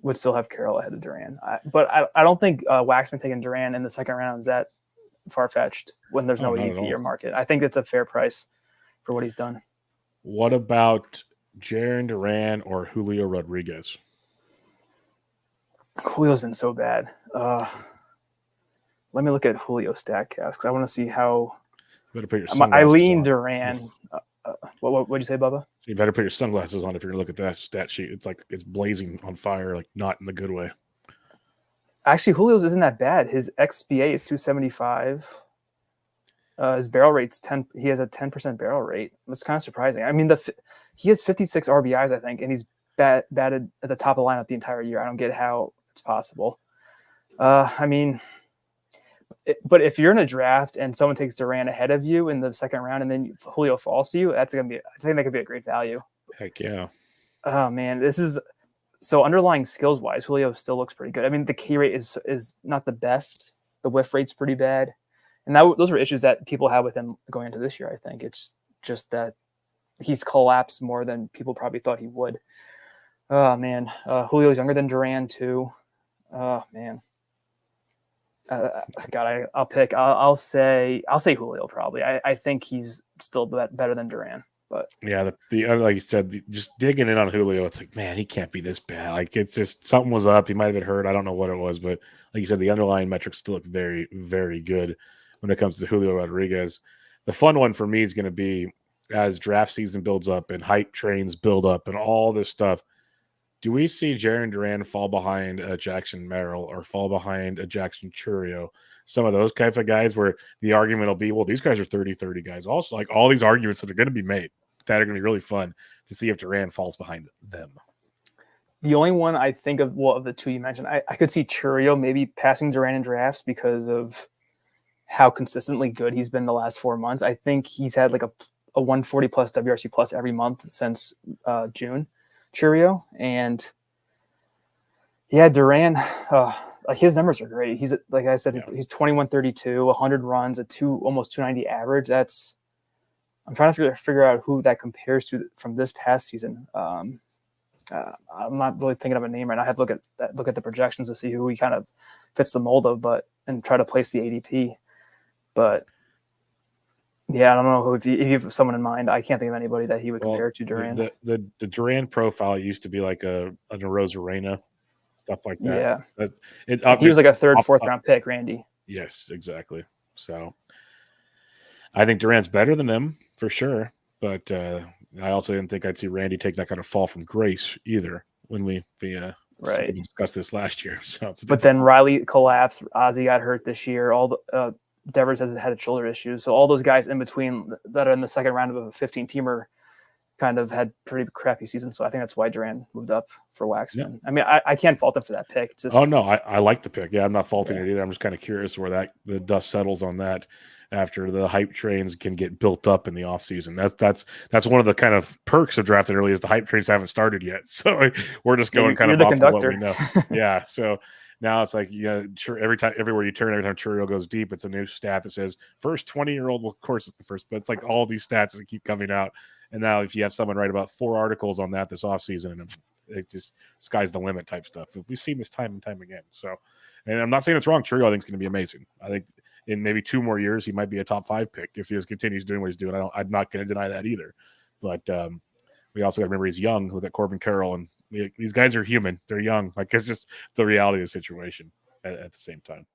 would still have Carroll ahead of Duran. But I don't think Waxman taking Duran in the second round is that far-fetched when there's no ADP or market. I think it's a fair price for what he's done. What about Jarren Duran or Julio Rodriguez? Julio's been so bad. Let me look at Julio's StatCast because I want to see how. You better put your I lean Duran. What'd you say, Bubba? So you better put your sunglasses on if you're going to look at that stat sheet. It's like it's blazing on fire, like not in the good way. Actually, Julio's isn't that bad. His XBA is 275. His barrel rate's 10. He has a 10% barrel rate. It's kind of surprising. I mean, he has 56 RBIs, I think, and he's batted at the top of the lineup the entire year. I don't get how it's possible. I mean, but if you're in a draft and someone takes Duran ahead of you in the second round and then Julio falls to you, I think that could be a great value. Heck yeah. Oh man, this is so underlying skills wise, Julio still looks pretty good. I mean, the K rate is not the best. The whiff rate's pretty bad. And those were issues that people had with him going into this year. I think it's just that he's collapsed more than people probably thought he would. Oh man, Julio's younger than Duran too. Oh man, God, I'll say Julio probably. I think he's still better than Duran. But yeah, the like you said, just digging in on Julio, it's like, man, he can't be this bad. Like, it's just something was up. He might have been hurt. I don't know what it was, but like you said, the underlying metrics still look very, very good when it comes to Julio Rodriguez. The fun one for me is going to be as draft season builds up and hype trains build up and all this stuff. Do we see Jarren Duran fall behind a Jackson Merrill or fall behind a Jackson Chourio? Some of those type of guys where the argument will be, well, these guys are 30-30 guys. Also, like all these arguments that are going to be made that are going to be really fun to see if Duran falls behind them. The only one I think of, of the two you mentioned, I could see Chourio maybe passing Duran in drafts because of how consistently good he's been the last 4 months. I think he's had like a 140 plus WRC plus every month since June. Churio, and yeah, Duran. Like his numbers are great. He's like I said, he's 21-32, 100 runs, almost 290 average. I'm trying to figure out who that compares to from this past season. I'm not really thinking of a name right now. I have to look at the projections to see who he kind of fits the mold of, and try to place the ADP. But yeah, I don't know if you have someone in mind. I can't think of anybody that he would compare to Duran. The Duran profile used to be like a Rosarena, stuff like that. Yeah, he was like a third, fourth round pick, Randy. Yes, exactly. So I think Duran's better than them for sure, but I also didn't think I'd see Randy take that kind of fall from grace either when we discussed this last year. So but then Riley collapsed. Ozzie got hurt this year. All the Devers has had shoulder issues. So all those guys in between that are in the second round of a 15-teamer kind of had pretty crappy seasons. So I think that's why Duran moved up for Waxman. Yeah. I mean, I can't fault him for that pick. It's just, oh, no, I like the pick. Yeah, I'm not faulting it either. I'm just kind of curious where the dust settles on that after the hype trains can get built up in the offseason. That's one of the kind of perks of drafting early is the hype trains haven't started yet. So we're just going kind of off of what we know. Yeah, so now it's like, everywhere you turn, every time Churio goes deep, it's a new stat that says first 20-year-old. Well, of course it's the first, but it's like all these stats that keep coming out. And now if you have someone write about 4 articles on that this offseason, and it just sky's the limit type stuff. We've seen this time and time again. So, and I'm not saying it's wrong. Churio I think is going to be amazing. I think in maybe 2 more years, he might be a top 5 pick if he just continues doing what he's doing. I'm not going to deny that either. But we also got to remember he's young. Look at Corbin Carroll, and these guys are human. They're young. Like, it's just the reality of the situation at the same time.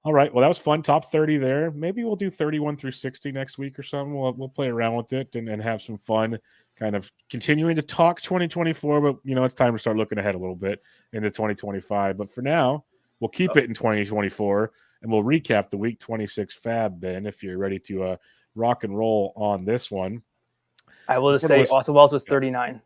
All right. Well, that was fun. Top 30 there. Maybe we'll do 31 through 60 next week or something. We'll play around with it and have some fun, kind of continuing to talk 2024. But, it's time to start looking ahead a little bit into 2025. But for now, we'll keep it in 2024, and we'll recap the Week 26 FAAB, Ben, if you're ready to rock and roll on this one. I will just say Austin Wells was 39.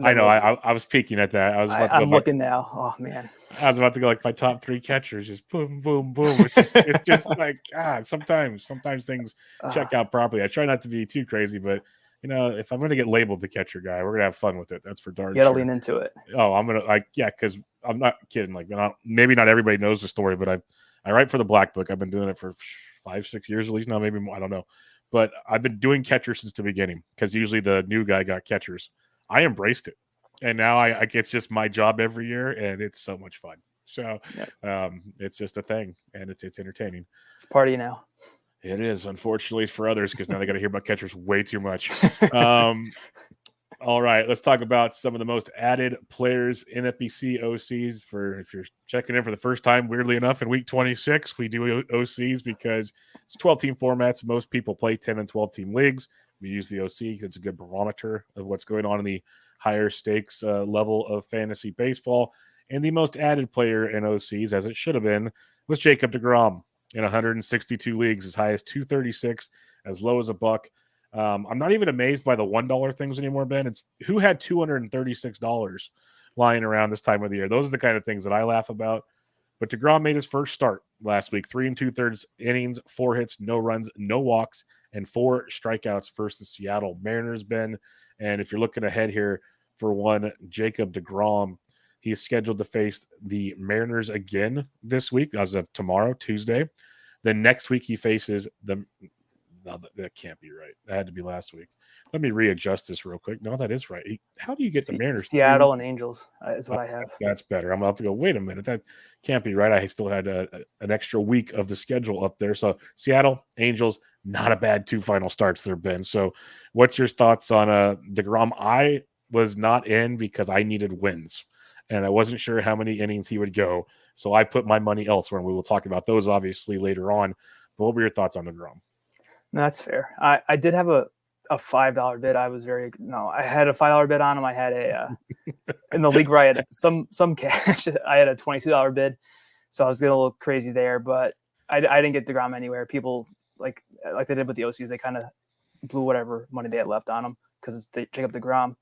I know. I was peeking at that. I'm looking now. Oh man, I was about to go like my top 3 catchers, just boom, boom, boom. It's just like sometimes things check out properly. I try not to be too crazy, but if I'm going to get labeled the catcher guy, we're going to have fun with it. That's for darn sure. You got to lean into it. Oh, I'm gonna because I'm not kidding. Like, maybe not everybody knows the story, but I write for the Black Book. I've been doing it for 5-6 years at least now, maybe more. I don't know, but I've been doing catchers since the beginning because usually the new guy got catchers. I embraced it, and now it's just my job every year, and it's so much fun. So it's just a thing, and it's entertaining. It's part of you now. It is, unfortunately for others, because now they got to hear about catchers way too much. All right, let's talk about some of the most added players in FBC OCs. If you're checking in for the first time, weirdly enough, in Week 26, we do OCs because it's 12-team formats. Most people play 10 and 12-team leagues. We use the OC because it's a good barometer of what's going on in the higher stakes level of fantasy baseball. And the most added player in OCs, as it should have been, was Jacob deGrom in 162 leagues, as high as 236, as low as $1. I'm not even amazed by the $1 things anymore, Ben. It's who had $236 lying around this time of the year. Those are the kind of things that I laugh about. But deGrom made his first start last week, 3 2/3 innings, 4 hits, no runs, no walks, and 4 strikeouts versus the Seattle Mariners, Ben. And if you're looking ahead here for one, Jacob deGrom, he is scheduled to face the Mariners again this week as of tomorrow, Tuesday. Then next week he faces the – no, that can't be right. That had to be last week. Let me readjust this real quick. No, that is right. How do you get the Mariners? Seattle and Angels is what I have. That's better. I'm about to go, wait a minute. That can't be right. I still had an extra week of the schedule up there. So Seattle, Angels, not a bad 2 final starts there, Ben. So what's your thoughts on deGrom? I was not in because I needed wins, and I wasn't sure how many innings he would go. So I put my money elsewhere, and we will talk about those obviously later on. But what were your thoughts on deGrom? No, that's fair. I did have a $5 bid. I had a $5 bid on him. I had in the league where I had some cash. I had a $22 bid, so I was getting a little crazy there. But I didn't get deGrom anywhere. People like they did with the OCs, they kind of blew whatever money they had left on him because it's Jacob deGrom.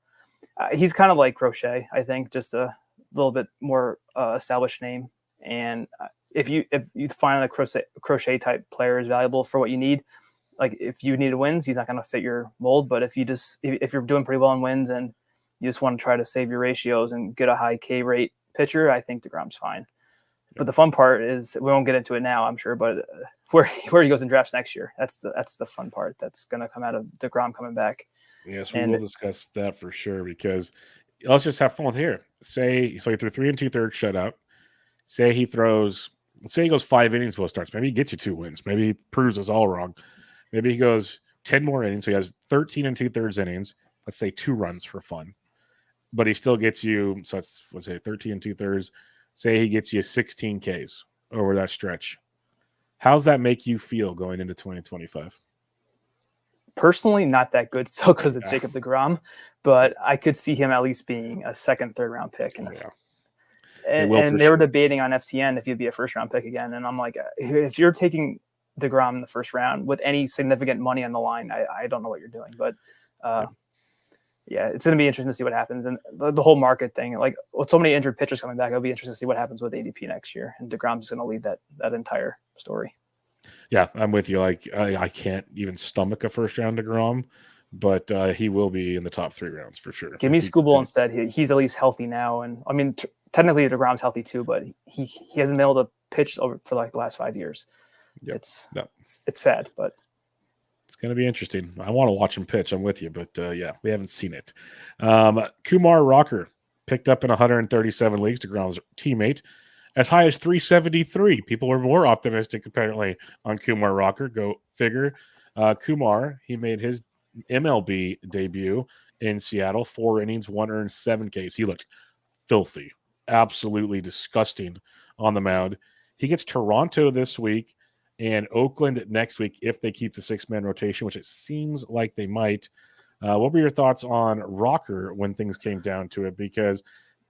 He's kind of like Crochet, I think, just a little bit more established name. And if you find a Crochet type player is valuable for what you need. Like if you need wins, he's not going to fit your mold. But if you're doing pretty well in wins and you just want to try to save your ratios and get a high K rate pitcher, I think deGrom's fine. But the fun part is, we won't get into it now, I'm sure, but where he goes in drafts next year, that's the fun part that's going to come out of deGrom coming back. Yes, we will discuss that for sure, because let's just have fun here. Say, so he threw 3 2/3 shutout. Say he goes 5 innings, both starts. Maybe he gets you 2 wins. Maybe he proves us all wrong. Maybe he goes 10 more innings. So he has 13 2/3 innings. Let's say 2 runs for fun. But he still gets you, so let's say 13 2/3. Say he gets you 16 Ks over that stretch. How's that make you feel going into 2025? Personally, not that good still, because it's Jacob deGrom, but I could see him at least being a second, third round pick. And they were debating on FTN if he'd be a first round pick again. And I'm like, if you're taking deGrom in the first round with any significant money on the line, I don't know what you're doing. But yeah, it's going to be interesting to see what happens. And the whole market thing, like with so many injured pitchers coming back, it'll be interesting to see what happens with ADP next year. And deGrom's going to lead that entire story. Yeah, I'm with you. Like I can't even stomach a first round deGrom, but he will be in the top 3 rounds for sure. Give me Skubal instead. He's at least healthy now, and I mean technically deGrom's healthy too, but he hasn't been able to pitch for like the last 5 years. Yep. It's sad, but it's going to be interesting. I want to watch him pitch. I'm with you, but yeah, we haven't seen it. Kumar Rocker picked up in 137 leagues, deGrom's teammate, as high as 373. People were more optimistic, apparently, on Kumar Rocker. Go figure. Kumar, he made his MLB debut in Seattle. 4 innings, 1 earned, 7 Ks. He looked filthy, absolutely disgusting on the mound. He gets Toronto this week and Oakland next week if they keep the 6-man rotation, which it seems like they might. What were your thoughts on Rocker when things came down to it? Because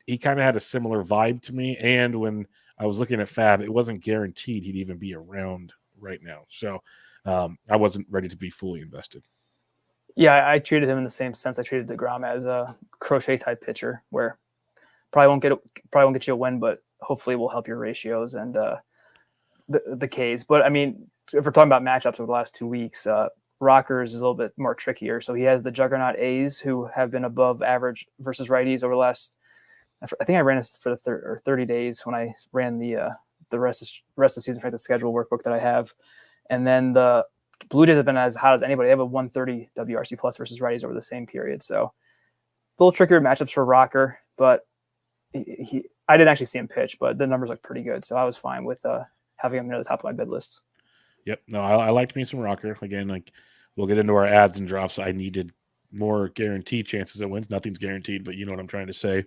he kind of had a similar vibe to me. And when I was looking at FAAB, it wasn't guaranteed he'd even be around right now. So I wasn't ready to be fully invested. Yeah, I treated him in the same sense I treated deGrom, as a crochet type pitcher, where probably won't get you a win, but hopefully will help your ratios and the Ks. But I mean, if we're talking about matchups over the last 2 weeks, Rockers is a little bit more trickier. So he has the juggernaut A's, who have been above average versus righties over the last. I think I ran this for the 30 days when I ran the rest of the season for the schedule workbook that I have, and then the Blue Jays have been as hot as anybody. They have a 130 WRC plus versus righties over the same period. So a little trickier matchups for Rocker, but I didn't actually see him pitch, but the numbers look pretty good. So I was fine with having him near the top of my bid list. Yep. No, I liked me some Rocker. Again, like we'll get into our ads and drops. I needed more guaranteed chances at wins. Nothing's guaranteed, but you know what I'm trying to say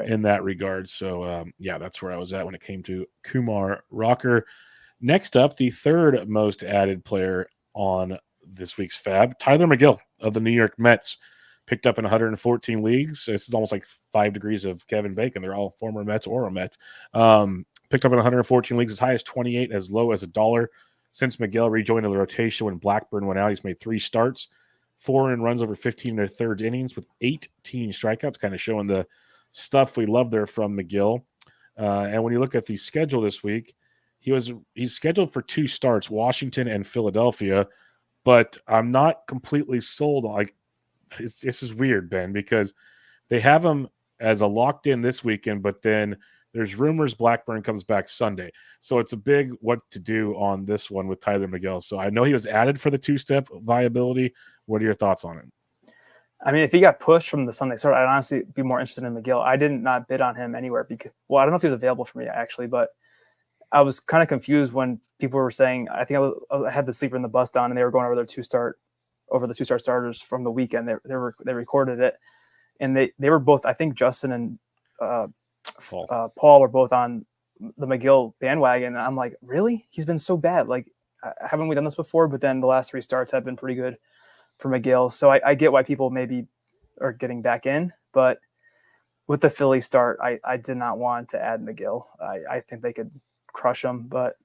in that regard. So yeah, that's where I was at when it came to Kumar Rocker. Next up, the third most added player on this week's FAAB, Tylor Megill of the New York Mets, picked up in 114 leagues. This is almost like 5 degrees of Kevin Bacon. They're all former Mets or a Met. Picked up in 114 leagues, as high as 28, as low as $1. Since Megill rejoined the rotation when Blackburn went out, he's made 3 starts, 4 in runs over 15 1/3 innings with 18 strikeouts, kind of showing the stuff we love there from Megill. And when you look at the schedule this week, he's scheduled for 2 starts, Washington and Philadelphia, but I'm not completely sold. Like this is weird, Ben, because they have him as a locked in this weekend, but then there's rumors Blackburn comes back Sunday. So it's a big what to do on this one with Tylor Megill. So I know he was added for the 2-step viability. What are your thoughts on it? I mean, if he got pushed from the Sunday start, I'd honestly be more interested in Megill. I did not bid on him anywhere because, well, I don't know if he was available for me actually, but I was kind of confused when people were saying, I think I had the sleeper in the bus down and they were going over the 2-star starters from the weekend. They recorded it, and they were both, I think Justin and Paul were both on the Megill bandwagon. And I'm like, really? He's been so bad. Like, haven't we done this before? But then the last 3 starts have been pretty good for Megill. So I get why people maybe are getting back in, but with the Philly start, I did not want to add Megill. I think they could crush him. But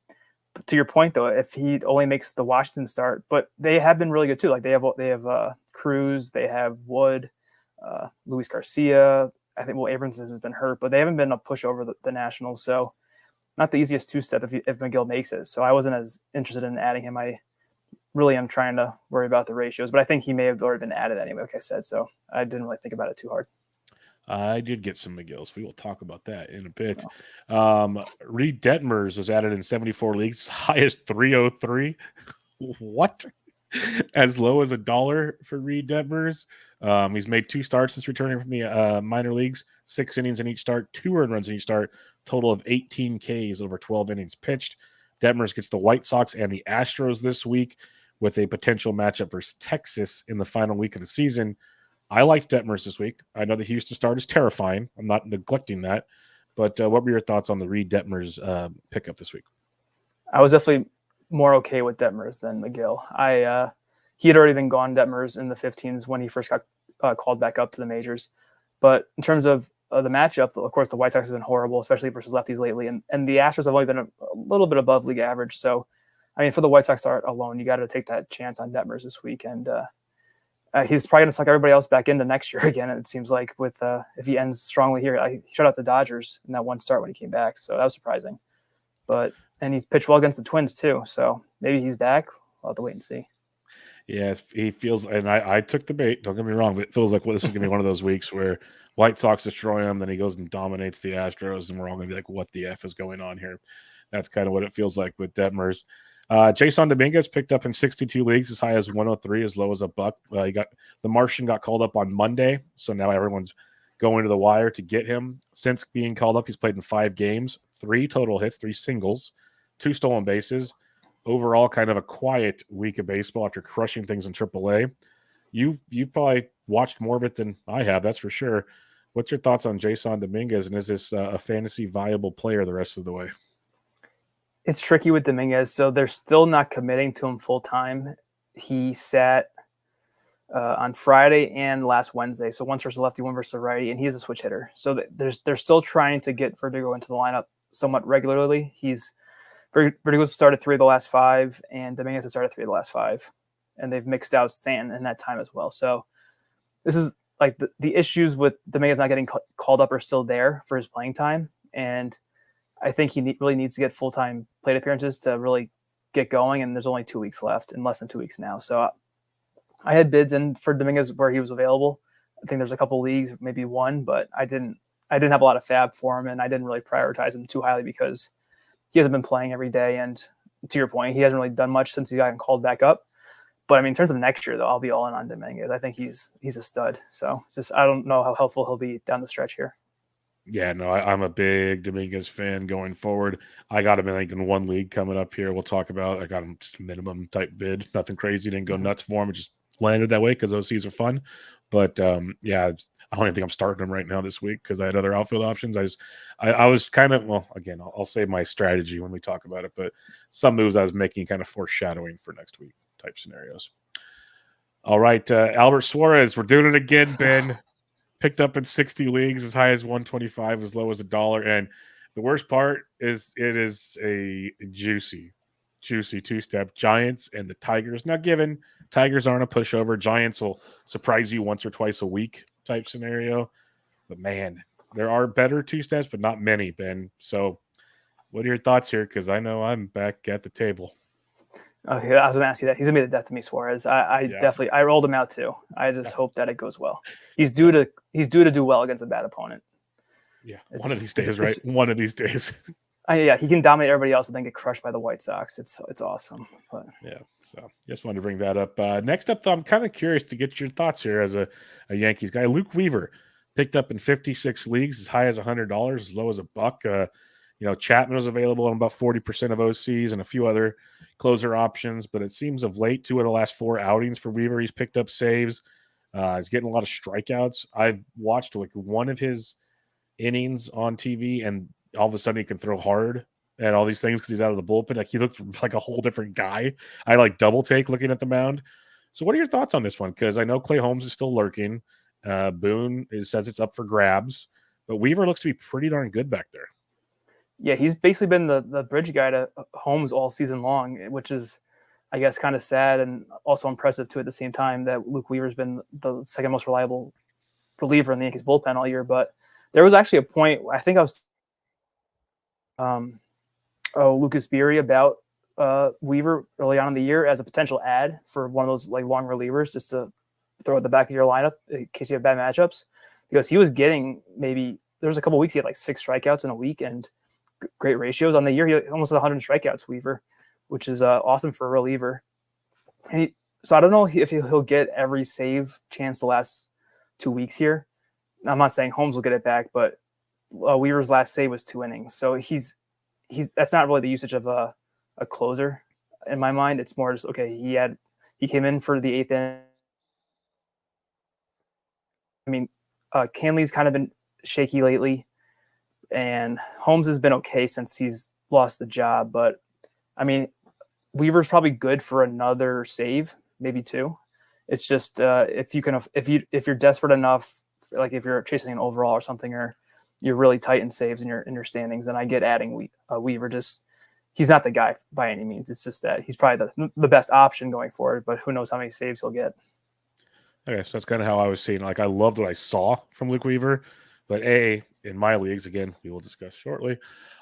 to your point, though, if he only makes the Washington start, but they have been really good too. Like they have Cruz, they have Wood, Luis Garcia. I think Abrams has been hurt, but they haven't been a pushover the Nationals. So not the easiest 2-step if Megill makes it. So I wasn't as interested in adding him. I really am trying to worry about the ratios, but I think he may have already been added anyway, like I said. So I didn't really think about it too hard. I did get some McGills. We will talk about that in a bit. Oh. Reid Detmers was added in 74 leagues, high as 303. What? As low as $1 for Reid Detmers. He's made 2 starts since returning from the minor leagues, 6 innings in each start, 2 earned runs in each start, total of 18 Ks over 12 innings pitched. Detmers gets the White Sox and the Astros this week with a potential matchup versus Texas in the final week of the season. I liked Detmers this week. I know the Houston start is terrifying. I'm not neglecting that. But what were your thoughts on the Reid Detmers pickup this week? I was definitely more okay with Detmers than Megill. He had already been gone, Detmers, in the 15s when he first got called back up to the majors. But in terms of the matchup, of course, the White Sox have been horrible, especially versus lefties lately. And the Astros have only been a little bit above league average. So, I mean, for the White Sox start alone, you got to take that chance on Detmers this week. And he's probably going to suck everybody else back into next year again. It seems like with if he ends strongly here, he shut out the Dodgers in that one start when he came back. So that was surprising. And he's pitched well against the Twins too. So maybe he's back. We'll have to wait and see. Yes, he feels, and I took the bait. Don't get me wrong, but it feels like this is going to be one of those weeks where White Sox destroy him, then he goes and dominates the Astros, and we're all going to be like, "What the f is going on here?" That's kind of what it feels like with Detmers. Jasson Dominguez picked up in 62 leagues, as high as 103, as low as $1. The Martian got called up on Monday, so now everyone's going to the wire to get him. Since being called up, he's played in 5 games, 3 total hits, 3 singles, 2 stolen bases. Overall, kind of a quiet week of baseball after crushing things in AAA. You've probably watched more of it than I have, that's for sure. What's your thoughts on Jasson Dominguez, and is this a fantasy viable player the rest of the way? It's tricky with Dominguez, so they're still not committing to him full time. He sat on Friday and last Wednesday, so once versus lefty, one versus righty, and he's a switch hitter. So they're still trying to get Verdugo into the lineup somewhat regularly. Verdugo's started 3 of the last 5, and Dominguez has started 3 of the last 5, and they've mixed out Stanton in that time as well. So this is like the issues with Dominguez not getting called up are still there for his playing time, and I think he really needs to get full-time plate appearances to really get going, and there's only 2 weeks left, in less than 2 weeks now. So I had bids in for Dominguez where he was available. I think there's a couple leagues, maybe one, but I didn't have a lot of FAAB for him, and I didn't really prioritize him too highly because he hasn't been playing every day. And to your point, he hasn't really done much since he got called back up. But I mean, in terms of next year, though, I'll be all in on Dominguez. I think he's a stud. So it's just I don't know how helpful he'll be down the stretch here. Yeah, no, I'm a big Dominguez fan going forward. I got him in 1 league coming up here. We'll talk about. I got him just minimum type bid, nothing crazy. Didn't go nuts for him. It just landed that way because OCs are fun. But yeah, I don't even think I'm starting him right now this week because I had other outfield options. I was kind of, well, again, I'll say my strategy when we talk about it, but some moves I was making kind of foreshadowing for next week type scenarios. All right, Albert Suarez, we're doing it again, Ben. Picked up in 60 leagues, as high as 125, as low as $1. And the worst part is it is a juicy 2-step. Giants and the Tigers. Now, given Tigers aren't a pushover, Giants will surprise you once or twice a week type scenario. But man, there are better 2-steps, but not many, Ben. So what are your thoughts here? Because I know I'm back at the table. Okay, I was going to ask you that. He's going to be the death of me, Suarez. Definitely I rolled him out too. I just hope that it goes well. He's due to do well against a bad opponent. Yeah, one of these days, right? One of these days. Yeah, he can dominate everybody else, but then get crushed by the White Sox. It's awesome. But yeah, so just wanted to bring that up. Next up, though, I'm kind of curious to get your thoughts here as a Yankees guy. Luke Weaver picked up in 56 leagues, as high as $100, as low as $1. Chapman was available on about 40% of OCs and a few other closer options, but it seems of late, 2 of the last 4 outings for Weaver, he's picked up saves. He's getting a lot of strikeouts. I've watched like one of his innings on TV, and all of a sudden he can throw hard and all these things because he's out of the bullpen. Like he looks like a whole different guy. I like double take looking at the mound. So what are your thoughts on this one? Because I know Clay Holmes is still lurking. Boone says it's up for grabs, but Weaver looks to be pretty darn good back there. Yeah, he's basically been the bridge guy to Holmes all season long, which is, I guess, kind of sad and also impressive too at the same time that Luke Weaver's been the second most reliable reliever in the Yankees bullpen all year. But there was actually a point, I think I was Lucas Beery about Weaver early on in the year as a potential ad for one of those like long relievers just to throw at the back of your lineup in case you have bad matchups. because he was getting there was a couple weeks he had like 6 strikeouts in a week and great ratios. On the year, he almost had 100 strikeouts, Weaver, which is awesome for a reliever. And so I don't know if he'll get every save chance the last 2 weeks here. I'm not saying Holmes will get it back, but Weaver's last save was 2 innings. So that's not really the usage of a closer in my mind. It's more just, okay, he came in for the 8th inning. I mean, Canley's kind of been shaky lately, and Holmes has been okay since he's lost the job. But I mean, Weaver's probably good for another save, maybe 2. It's just if you're desperate enough, like if you're chasing an overall or something, or you're really tight in saves in your standings, and I get adding Weaver. Just he's not the guy by any means. It's just that he's probably the best option going forward. But who knows how many saves he'll get. Okay, so that's kind of how I was seeing. Like, I loved what I saw from Luke Weaver, but in my leagues, again, we will discuss shortly,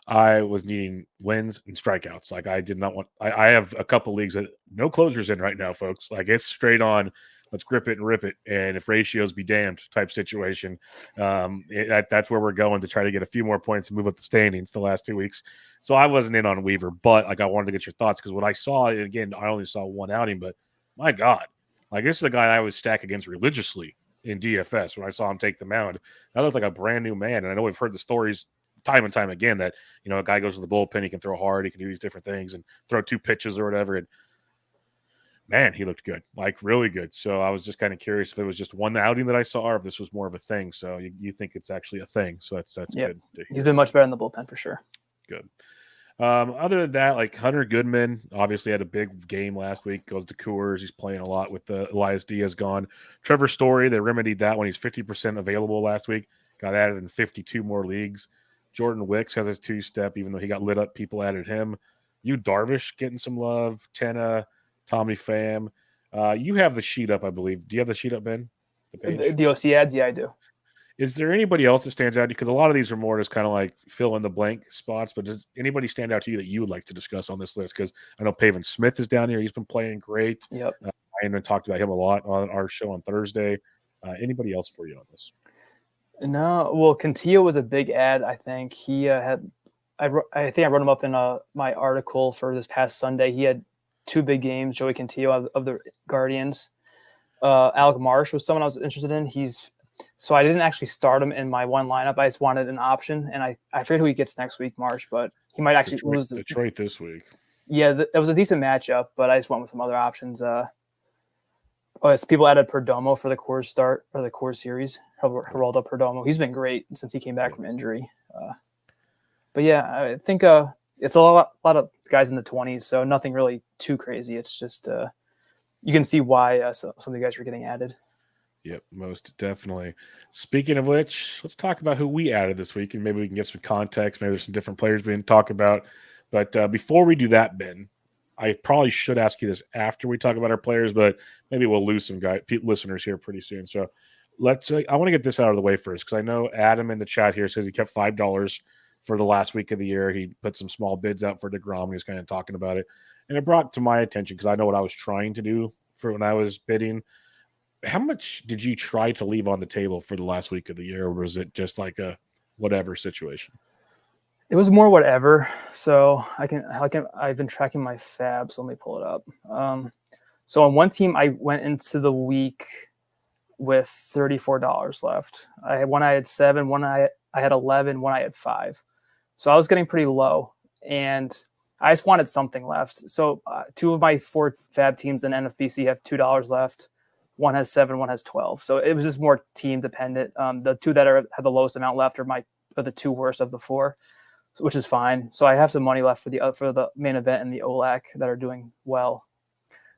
I was needing wins and strikeouts. Like, I did not want. I have a couple leagues that no closers in right now, folks. Like, it's straight on. Let's grip it and rip it, and if ratios be damned type situation. That's where we're going to try to get a few more points and move up the standings the last 2 weeks. So I wasn't in on Weaver, but like I wanted to get your thoughts because what I saw, again, I only saw one outing, but my God. Like, this is the guy I always stack against religiously in DFS. When I saw him take the mound, that looked like a brand new man. And I know we've heard the stories time and time again that, a guy goes to the bullpen, he can throw hard, he can do these different things and throw 2 pitches or whatever. And man, he looked good, like really good. So I was just kind of curious if it was just one outing that I saw or if this was more of a thing. So you think it's actually a thing. So that's good to hear. He's been much better in the bullpen for sure. Good. Other than that, like Hunter Goodman obviously had a big game last week, goes to Coors. He's playing a lot with Elias Diaz gone. Trevor Story, they remedied that when he's 50% available last week, got added in 52 more leagues. Jordan Wicks has a 2-step, even though he got lit up, people added him. Yu Darvish getting some love. Tenna, Tommy Pham. You have the sheet up, I believe. Do you have the sheet up, Ben? The OC ads? Yeah, I do. Is there anybody else that stands out? Because a lot of these are more just kind of like fill in the blank spots, but does anybody stand out to you that you would like to discuss on this list? Because I know Pavin Smith is down here. He's been playing great. Yep. I talked about him a lot on our show on Thursday. Anybody else for you on this? No. Well, Cantillo was a big ad, I think. He I think I wrote him up in my article for this past Sunday. He had 2 big games, Joey Cantillo of the Guardians. Alec Marsh was someone I was interested in. So I didn't actually start him in my one lineup. I just wanted an option, and I forget who he gets next week, Marsh, but he might actually lose. Detroit this week. Yeah, that was a decent matchup, but I just went with some other options. People added Perdomo for the Coors start or the Coors series. Geraldo Perdomo, he's been great since he came back from injury. But yeah, I think it's a lot of guys in the 20s, so nothing really too crazy. It's just you can see why some of the guys are getting added. Yep, most definitely. Speaking of which, let's talk about who we added this week, and maybe we can get some context. Maybe there's some different players we didn't talk about. But before we do that, Ben, I probably should ask you this after we talk about our players, but maybe we'll lose some listeners here pretty soon. So I want to get this out of the way first, because I know Adam in the chat here says he kept $5 for the last week of the year. He put some small bids out for deGrom. He was kind of talking about it. And it brought to my attention, because I know what I was trying to do for when I was bidding. How much did you try to leave on the table for the last week of the year, or was it just like a whatever situation? It was more whatever. So I've been tracking my FAAB, so let me pull it up. So on one team, I went into the week with $34 left. I had 7, one I had 11, one I had 5. So I was getting pretty low, and I just wanted something left. So 2 of my 4 FAAB teams in NFBC have $2 left. One has 7, one has 12. So it was just more team dependent. The 2 that have the lowest amount left are the 2 worst of the 4, which is fine. So I have some money left for the main event and the OLAC that are doing well.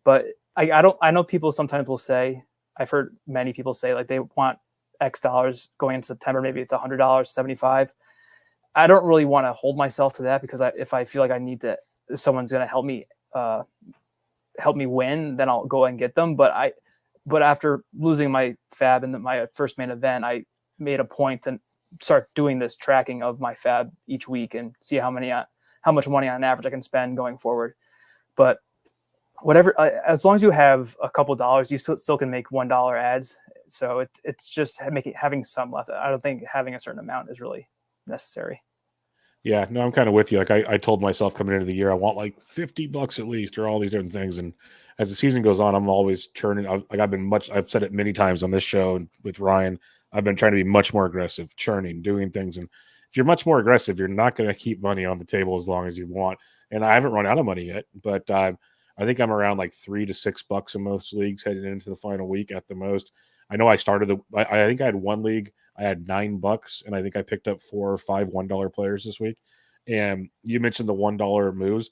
But I know people sometimes will say, I've heard many people say like they want X dollars going into September. Maybe it's $100, 75. I don't really want to hold myself to that, because if I feel like I need to, if someone's going to help me win, then I'll go and get them. But after losing my FAAB in my first main event, I made a point to start doing this tracking of my FAAB each week and see how much money on average I can spend going forward. But whatever, as long as you have a couple dollars, you still can make $1 ads. So it's just having some left. I don't think having a certain amount is really necessary. Yeah, no, I'm kind of with you. Like I told myself coming into the year, I want like $50 at least, or all these different things. And as the season goes on, I'm always churning. I've said it many times on this show and with Ryan. I've been trying to be much more aggressive, churning, doing things. And if you're much more aggressive, you're not going to keep money on the table as long as you want. And I haven't run out of money yet, but I think I'm around like $3 to $6 in most leagues heading into the final week at the most. I know I started I think I had one league. I had $9, and I think I picked up 4 or 5 $1 players this week. And you mentioned the $1 moves.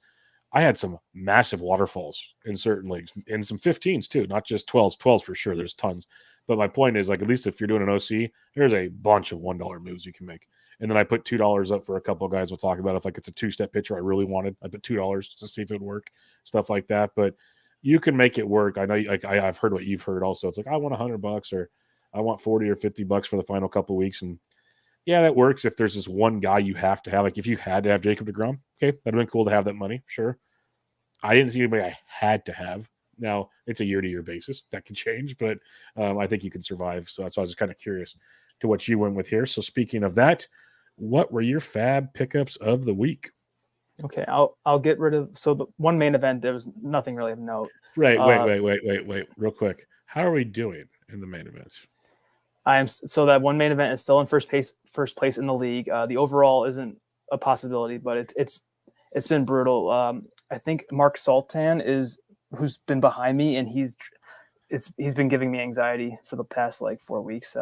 I had some massive waterfalls in certain leagues, and some 15s too, not just 12s. 12s for sure. There's tons. But my point is, like, at least if you're doing an OC, there's a bunch of $1 moves you can make. And then I put $2 up for a couple of guys we'll talk about. If like it's a 2-step pitcher I really wanted, I put $2 to see if it would work, stuff like that. But you can make it work. I know, like I've heard what you've heard also. It's like I want $100 or I want 40 or $50 for the final couple of weeks. And yeah, that works if there's this one guy you have to have. Like if you had to have Jacob deGrom, okay, that'd have been cool to have that money, sure. I didn't see anybody I had to have. Now, it's a year-to-year basis. That can change, but I think you can survive. So that's why I was just kind of curious to what you went with here. So speaking of that, what were your FAAB pickups of the week? Okay, I'll get rid of. So the one main event, there was nothing really of note. Right. Wait, real quick. How are we doing in the main event? So that one main event is still in first place in the league. The overall isn't a possibility, but it's been brutal. I think Mark Sultan who's been behind me, and he's been giving me anxiety for the past like 4 weeks.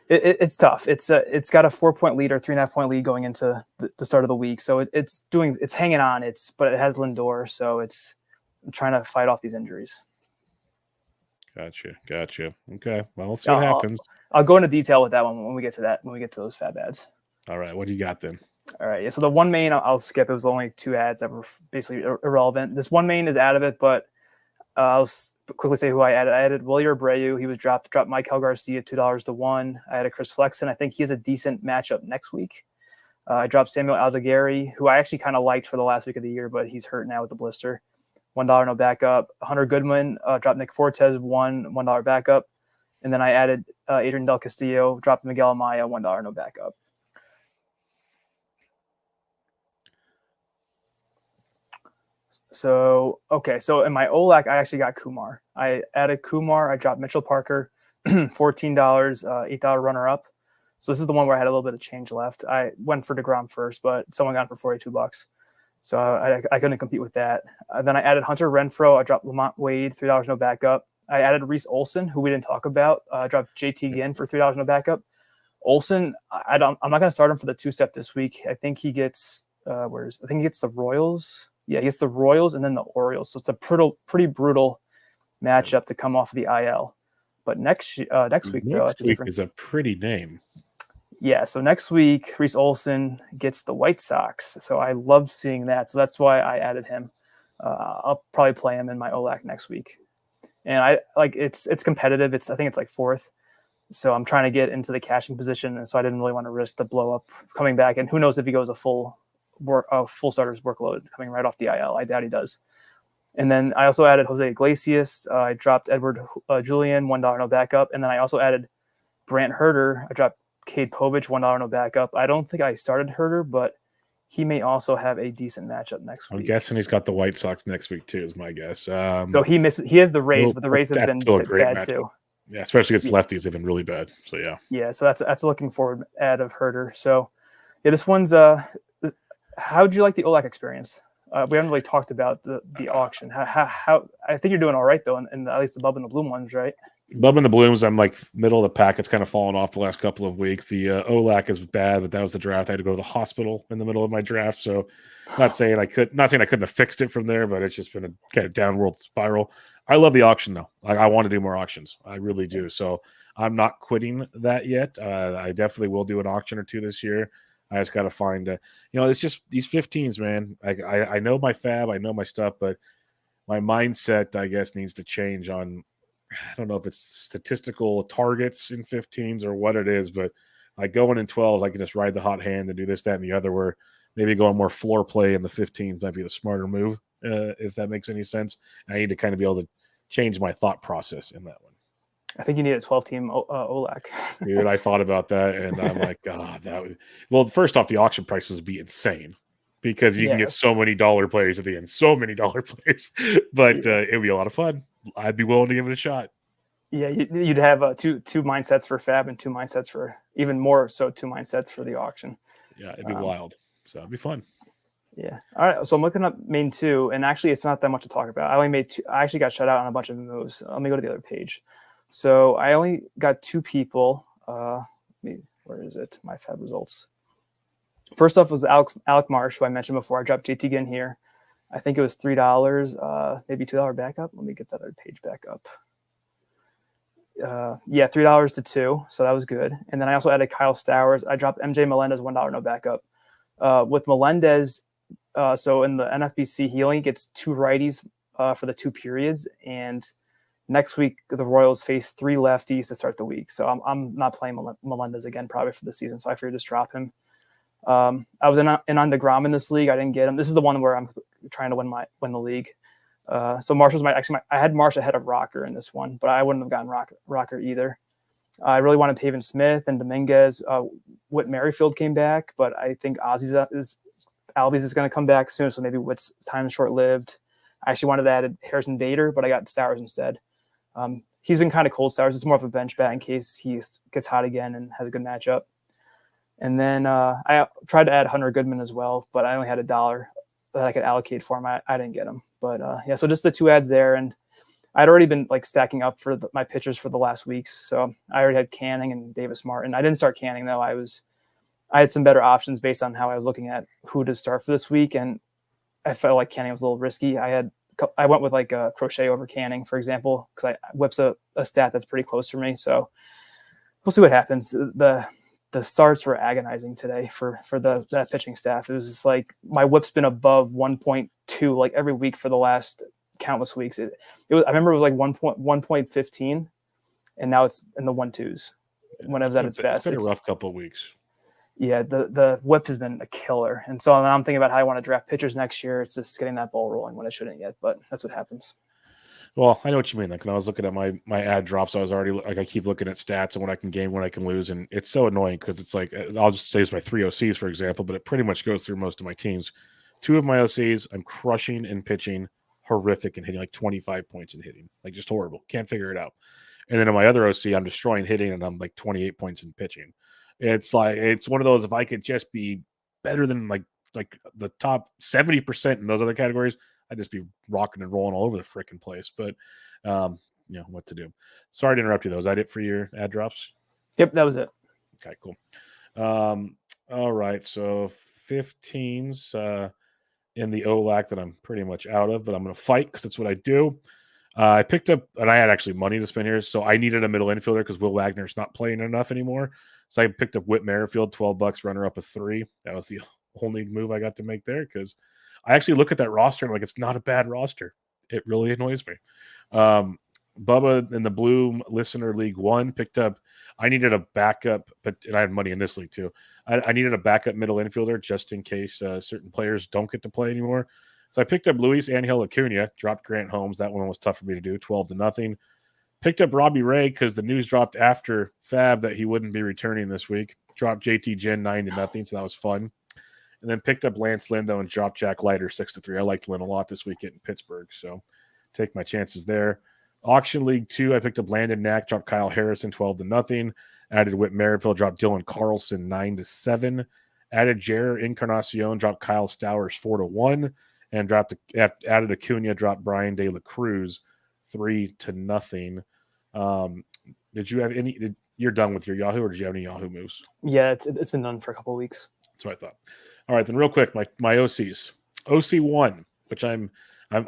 It's tough. It's got a 4-point lead or 3.5-point lead going into the start of the week. So it's hanging on. But it has Lindor, so it's trying to fight off these injuries. Gotcha. Okay. Well, we'll see what happens. I'll go into detail with that one when we get to those FAAB ads. All right. What do you got then? All right. Yeah. So the one main I'll skip. It was only 2 ads that were basically irrelevant. This one main is out of it, but I'll quickly say who I added. I added Wilyer Abreu. He was dropped Michael Garcia $2 to 1. I added Chris Flexen. I think he has a decent matchup next week. I dropped Samuel Aldeguerri, who I actually kind of liked for the last week of the year, but he's hurt now with the blister. $1 no backup. Hunter Goodman dropped Nick Fortes $1 backup, and then I added Adrian Del Castillo, dropped Miguel Amaya $1 no backup. So in my OLAC, I actually got Kumar. I added Kumar. I dropped Mitchell Parker, $14, $8 runner up. So this is the one where I had a little bit of change left. I went for deGrom first, but someone got it for $42. So I couldn't compete with that. Then I added Hunter Renfroe. I dropped Lamont Wade, $3 no backup. I added Reese Olson, who we didn't talk about. I dropped JT Ginn for $3 no backup. Olson, I'm not going to start him for the 2-step this week. I think he gets he gets the Royals. Yeah, he gets the Royals and then the Orioles. So it's a pretty brutal matchup to come off of the IL. But next week, though, next week is a pretty name. Yeah, so next week, Reese Olson gets the White Sox. So I love seeing that. So that's why I added him. I'll probably play him in my OLAC next week. And I like it's competitive. I think it's like 4th. So I'm trying to get into the cashing position. And so I didn't really want to risk the blow up coming back. And who knows if he goes a full starter's workload coming right off the IL. I doubt he does. And then I also added Jose Iglesias. I dropped Edward Julian, $1 no backup. And then I also added Brant Herter. I dropped Cade Povich, $1 no backup. I don't think I started Herter, but he may also have a decent matchup next week. I'm guessing he's got the White Sox next week too, is my guess. So he has the Rays, but the Rays have been bad matchup too. Yeah, especially against lefties, they've been really bad. So yeah. Yeah, so that's a looking forward ad of Herter. So yeah, this one's how'd you like the OLAC experience? We haven't really talked about the auction. How I think you're doing all right though, in at least the Bubba and the Bloom ones, right? Bubba and the Blooms, I'm like middle of the pack. It's kind of fallen off the last couple of weeks. The OLAC is bad, but that was the draft. I had to go to the hospital in the middle of my draft. So not saying I couldn't have fixed it from there, but it's just been a kind of downward spiral. I love the auction though. I want to do more auctions. I really do. So I'm not quitting that yet. I definitely will do an auction or 2 this year. I just got to find, it's just these 15s, man. I know my FAAB, I know my stuff, but my mindset, I guess, needs to change on, I don't know if it's statistical targets in 15s or what it is, but like going in 12s, I can just ride the hot hand and do this, that, and the other, where maybe going more floor play in the 15s might be the smarter move, if that makes any sense. I need to kind of be able to change my thought process in that one. I think you need a 12-team OLAC. Dude, I thought about that, and I'm like, God, that would. Well, first off, the auction prices would be insane because you can get so many dollar players at the end, so many dollar players. But it would be a lot of fun. I'd be willing to give it a shot. Yeah, you'd have two mindsets for FAAB and 2 mindsets for, even more so, 2 mindsets for the auction. Yeah, it'd be wild. So it'd be fun. Yeah. All right. So I'm looking up main 2, and actually it's not that much to talk about. I only made 2. I actually got shut out on a bunch of moves. Let me go to the other page. So I only got 2 people. Where is it? My FAAB results. First off was Alec Marsh, who I mentioned before. I dropped JT again here. I think it was $3, maybe $2 backup. Let me get that other page back up. Yeah, $3 to 2. So that was good. And then I also added Kyle Stowers. I dropped MJ Melendez, $1, no backup. With Melendez, so in the NFBC, he only gets 2 righties for the 2 periods. And next week, the Royals face 3 lefties to start the week. So I'm not playing Melendez again probably for the season. So I figured just drop him. I was in on deGrom in this league. I didn't get him. This is the one where I'm trying to win the league. So Marsh was I had Marsh ahead of Rocker in this one, but I wouldn't have gotten Rocker either. I really wanted Pavin Smith and Dominguez. Whit Merrifield came back, but I think Albies is going to come back soon. So maybe Whit's time is short-lived. I actually wanted to add Harrison Bader, but I got Stowers instead. He's been kind of cold. Stowers. It's more of a bench bat in case he gets hot again and has a good matchup. And then I tried to add Hunter Goodman as well, but I only had $1 that I could allocate for him. I didn't get him. But yeah, so just the 2 ads there. And I'd already been stacking up for my pitchers for the last weeks. So I already had Canning and Davis Martin. I didn't start Canning though. I had some better options based on how I was looking at who to start for this week. And I felt like Canning was a little risky. I went with Crochet over Canning, for example, because I whips a stat that's pretty close for me. So we'll see what happens. The starts were agonizing today for that pitching staff. It was just my whip's been above 1.2 every week for the last countless weeks. I remember it was 1.15, and now it's in the 1.2s when it was at its best. It's been a rough couple of weeks. Yeah, the whip has been a killer, and so I'm thinking about how I want to draft pitchers next year. It's just getting that ball rolling when it shouldn't yet, but that's what happens. Well, I know what you mean. When I was looking at my ad drops, I was already I keep looking at stats and what I can gain, what I can lose, and it's so annoying because it's I'll just say it's my 3 OCs, for example, but it pretty much goes through most of my teams. 2 of my OCs, I'm crushing and pitching, horrific and hitting 25 points in hitting, just horrible. Can't figure it out. And then in my other OC, I'm destroying hitting and I'm 28 points in pitching. It's it's one of those, if I could just be better than the top 70% in those other categories, I'd just be rocking and rolling all over the freaking place. But, what to do. Sorry to interrupt you, though. Is that it for your ad drops? Yep, that was it. Okay, cool. All right, so 15s in the OLAC that I'm pretty much out of, but I'm going to fight because that's what I do. I picked up, and I had actually money to spend here, so I needed a middle infielder because Will Wagner's not playing enough anymore. So I picked up Whit Merrifield, $12, runner up a 3. That was the only move I got to make there because I actually look at that roster and it's not a bad roster. It really annoys me. Bubba in the Blue Listener League 1 picked up. I needed a backup, and I had money in this league too. I needed a backup middle infielder just in case certain players don't get to play anymore. So I picked up Luis Angel Acuna, dropped Grant Holmes. That one was tough for me to do, 12-0. Picked up Robbie Ray because the news dropped after FAAB that he wouldn't be returning this week. Dropped JT Jen 9-0, so that was fun. And then picked up Lance Lindo and dropped Jack Leiter 6-3. I liked Lynn a lot this week in Pittsburgh, so take my chances there. Auction League 2, I picked up Landon Knack, dropped Kyle Harrison 12-0. Added Whit Merrifield, dropped Dylan Carlson 9-7. Added Jer Encarnacion, dropped Kyle Stowers 4-1. And added Acuna, dropped Brian De La Cruz 3-0. Did you have any? You're done with your Yahoo, or did you have any Yahoo moves? Yeah, it's been done for a couple of weeks. That's what I thought. All right, then real quick, my OCs. OC1, which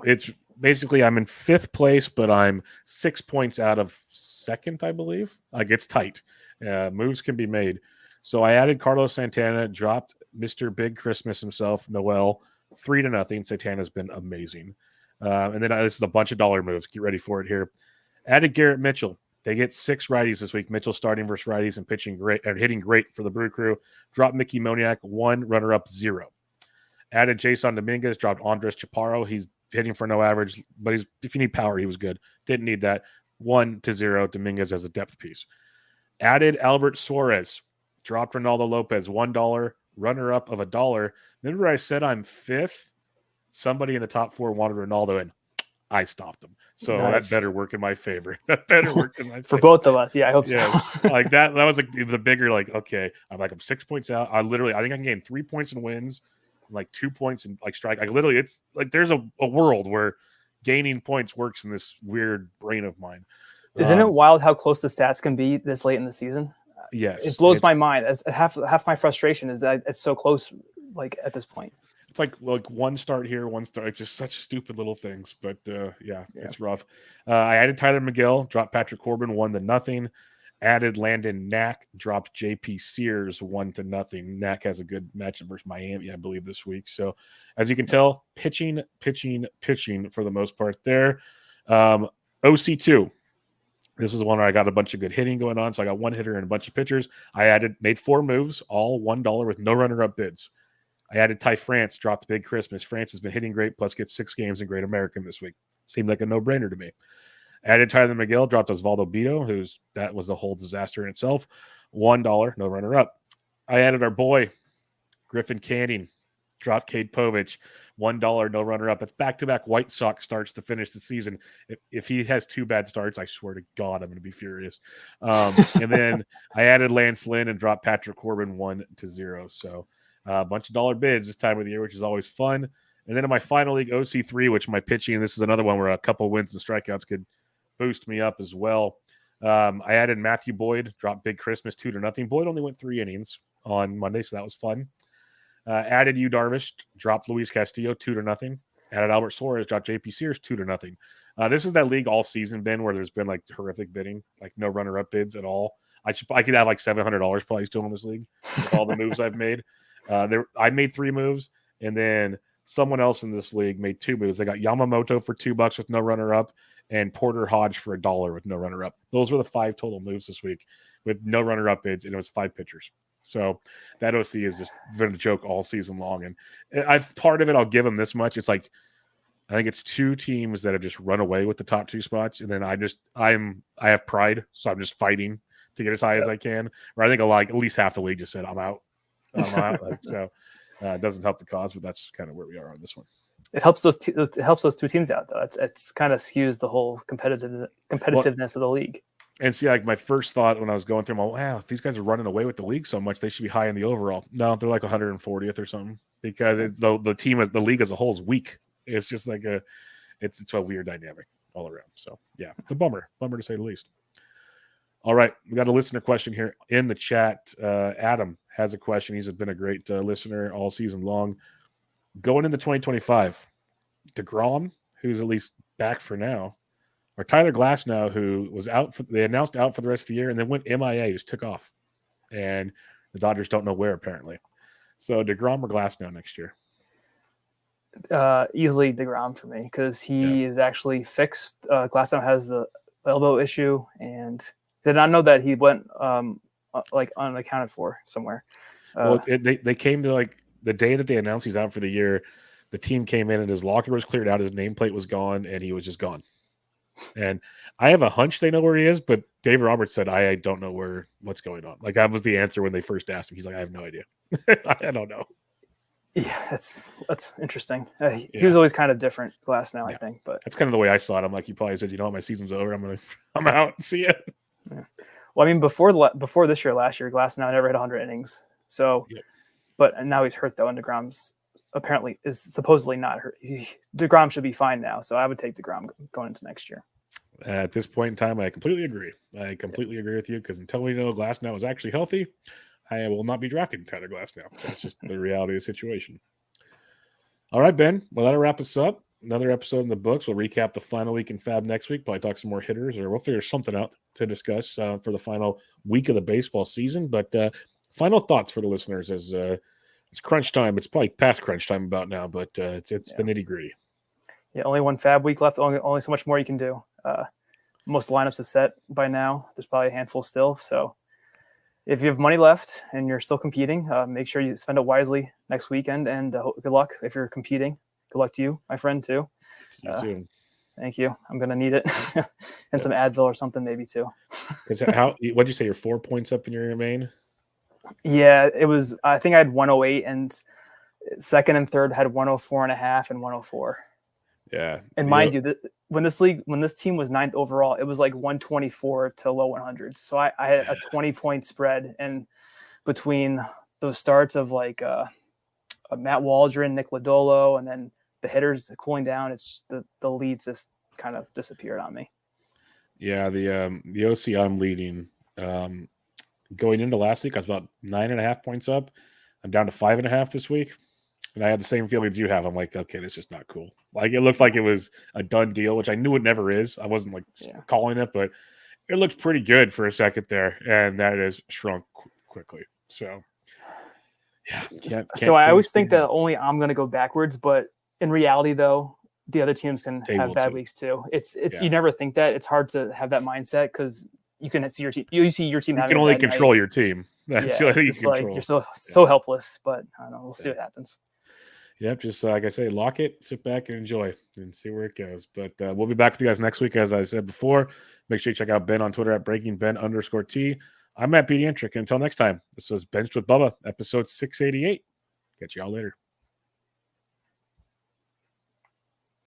it's basically I'm in 5th place, but I'm 6 points out of 2nd, I believe. It's tight. Moves can be made. So I added Carlos Santana, dropped Mr. Big Christmas himself, Noel, 3-0. Santana's been amazing. And then this is a bunch of dollar moves. Get ready for it here. Added Garrett Mitchell. They get 6 righties this week. Mitchell starting versus righties and pitching great and hitting great for the Brew Crew. Dropped Mickey Moniak 1, runner up 0. Added Jasson Dominguez. Dropped Andres Chaparro. He's hitting for no average, but if you need power, he was good. Didn't need that. 1-0. Dominguez as a depth piece. Added Albert Suarez. Dropped Ronaldo Lopez, $1. Runner-up of $1. Remember I said I'm fifth? Somebody in the top 4 wanted Ronaldo, and I stopped them. So Nice. that better work in my favor. That better work in my favor. For both of us. Yeah, I hope yes. so. Like that was like the bigger, like, okay, I'm 6 points out. I think I can gain 3 points in wins, like 2 points in like strike. Like literally, it's like there's a world where gaining points works in this weird brain of mine. Isn't it wild how close the stats can be this late in the season? Yes. It blows my mind. As half my frustration is that it's so close, like at this point. It's like one start here, one start. It's just such stupid little things. But yeah, it's rough. I added Tylor Megill, dropped Patrick Corbin 1-0. Added Landon Knack, dropped JP Sears 1-0. Knack has a good matchup versus Miami, I believe, this week. So as you can tell, pitching for the most part there. OC2. This is one where I got a bunch of good hitting going on. So I got one hitter and a bunch of pitchers. I made 4 moves, all $1 with no runner-up bids. I added Ty France, dropped Big Christmas. France has been hitting great, plus gets 6 games in Great American this week. Seemed like a no-brainer to me. Added Tylor Megill, dropped Osvaldo Bido, that was a whole disaster in itself. $1, no runner-up. I added our boy, Griffin Canning, dropped Cade Povich, $1, no runner-up. It's back-to-back White Sox starts to finish the season. If he has 2 bad starts, I swear to God, I'm going to be furious. And then I added Lance Lynn and dropped Patrick Corbin 1-0. So a bunch of dollar bids this time of the year, which is always fun. And then in my final league, OC3, which my pitching, this is another one where a couple wins and strikeouts could boost me up as well. I added Matthew Boyd, dropped Big Christmas 2-0. Boyd only went 3 innings on Monday, so that was fun. Added Yu Darvish, dropped Luis Castillo 2-0. Added Albert Suarez, dropped JP Sears 2-0. This is that league all season, Ben, where there's been like horrific bidding, like no runner-up bids at all. I could have like $700 probably still in this league with all the moves I've made. I made 3 moves, and then someone else in this league made 2 moves. They got Yamamoto for $2 with no runner-up, and Porter Hodge for $1 with no runner-up. Those were the 5 total moves this week with no runner-up bids, and it was 5 pitchers. So that OC has just been a joke all season long. And part of it, I'll give them this much. It's like, I think it's 2 teams that have just run away with the top 2 spots. And then I have pride. So I'm just fighting to get as high as I can. Or I think at least half the league just said, I'm out. So it doesn't help the cause, but that's kind of where we are on this one. It helps those 2 teams out, though. It's kind of skews the whole competitiveness of the league. And see, like my first thought when I was going through them, wow, if these guys are running away with the league so much, they should be high in the overall. No, they're like 140th or something because the league as a whole is weak. It's just like it's a weird dynamic all around. So yeah, it's a bummer to say the least. All right, we got a listener question here in the chat. Adam has a question. He's been a great listener all season long. Going into 2025, deGrom, who's at least back for now, or Tyler Glasnow, who was they announced out for the rest of the year and then went MIA, just took off. And the Dodgers don't know where, apparently. So deGrom or Glasnow next year? Easily deGrom for me because he is actually fixed. Glasnow has the elbow issue and did not know that he went like unaccounted for somewhere. Well, they came to like the day that they announced he's out for the year, the team came in and his locker was cleared out, his nameplate was gone, and he was just gone. And I have a hunch they know where he is, but Dave Roberts said, I don't know what's going on. Like that was the answer when they first asked him. He's like, I have no idea. I don't know. Yeah, that's interesting. He was always kind of different Glasnow, I think, but that's kind of the way I saw it. I'm like, he probably said, you know what, my season's over. I'm out. See ya. Yeah. Well, I mean, before this year, last year, Glasnow never hit 100 innings. So, but now he's hurt though, and deGrom's apparently is supposedly not hurt. deGrom should be fine now, so I would take deGrom going into next year. At this point in time, I completely agree. I completely agree with you because until we know Glasnow is actually healthy, I will not be drafting Tyler Glasnow. That's just the reality of the situation. All right, Ben. Well, that'll wrap us up. Another episode in the books. We'll recap the final week in FAAB next week. Probably talk some more hitters, or we'll figure something out to discuss for the final week of the baseball season. But final thoughts for the listeners as it's crunch time. It's probably past crunch time about now, but it's the nitty gritty. Yeah, only one FAAB week left. Only so much more you can do. Most lineups are set by now. There's probably a handful still. So if you have money left and you're still competing, make sure you spend it wisely next weekend. And good luck if you're competing. Good luck to you, my friend, too. You too. Thank you. I'm gonna need it, and some Advil or something maybe too. What'd you say? You're 4 points up in your main? Yeah, it was. I think I had 108, and second and third had 104.5 and 104. Yeah, and mind you, when this team was 9th overall, it was like 124 to low 100s. So I had a 20-point spread, and between those starts of like Matt Waldron, Nick Lodolo, and then the hitters cooling down, it's the leads just kind of disappeared on me. Yeah, the OC I'm leading. Going into last week, I was about 9.5 points up. I'm down to 5.5 this week. And I had the same feelings you have. I'm like, okay, this is not cool. Like, it looked like it was a done deal, which I knew it never is. I wasn't like calling it, but it looked pretty good for a second there. And that has shrunk quickly. So, yeah. So I always think that only I'm going to go backwards, but in reality, though, the other teams can have bad weeks too. It's You never think that. It's hard to have that mindset because you can see your team. You see your team. You can only control your team. That's what you can control. You're so helpless. But I don't know. We'll see what happens. Yep, just like I say, lock it, sit back, and enjoy, and see where it goes. But we'll be back with you guys next week, as I said before. Make sure you check out Ben on Twitter at BreakingBen_T. I'm Matt Pediatric. Until next time, this was Benched with Bubba, episode 688. Catch y'all later.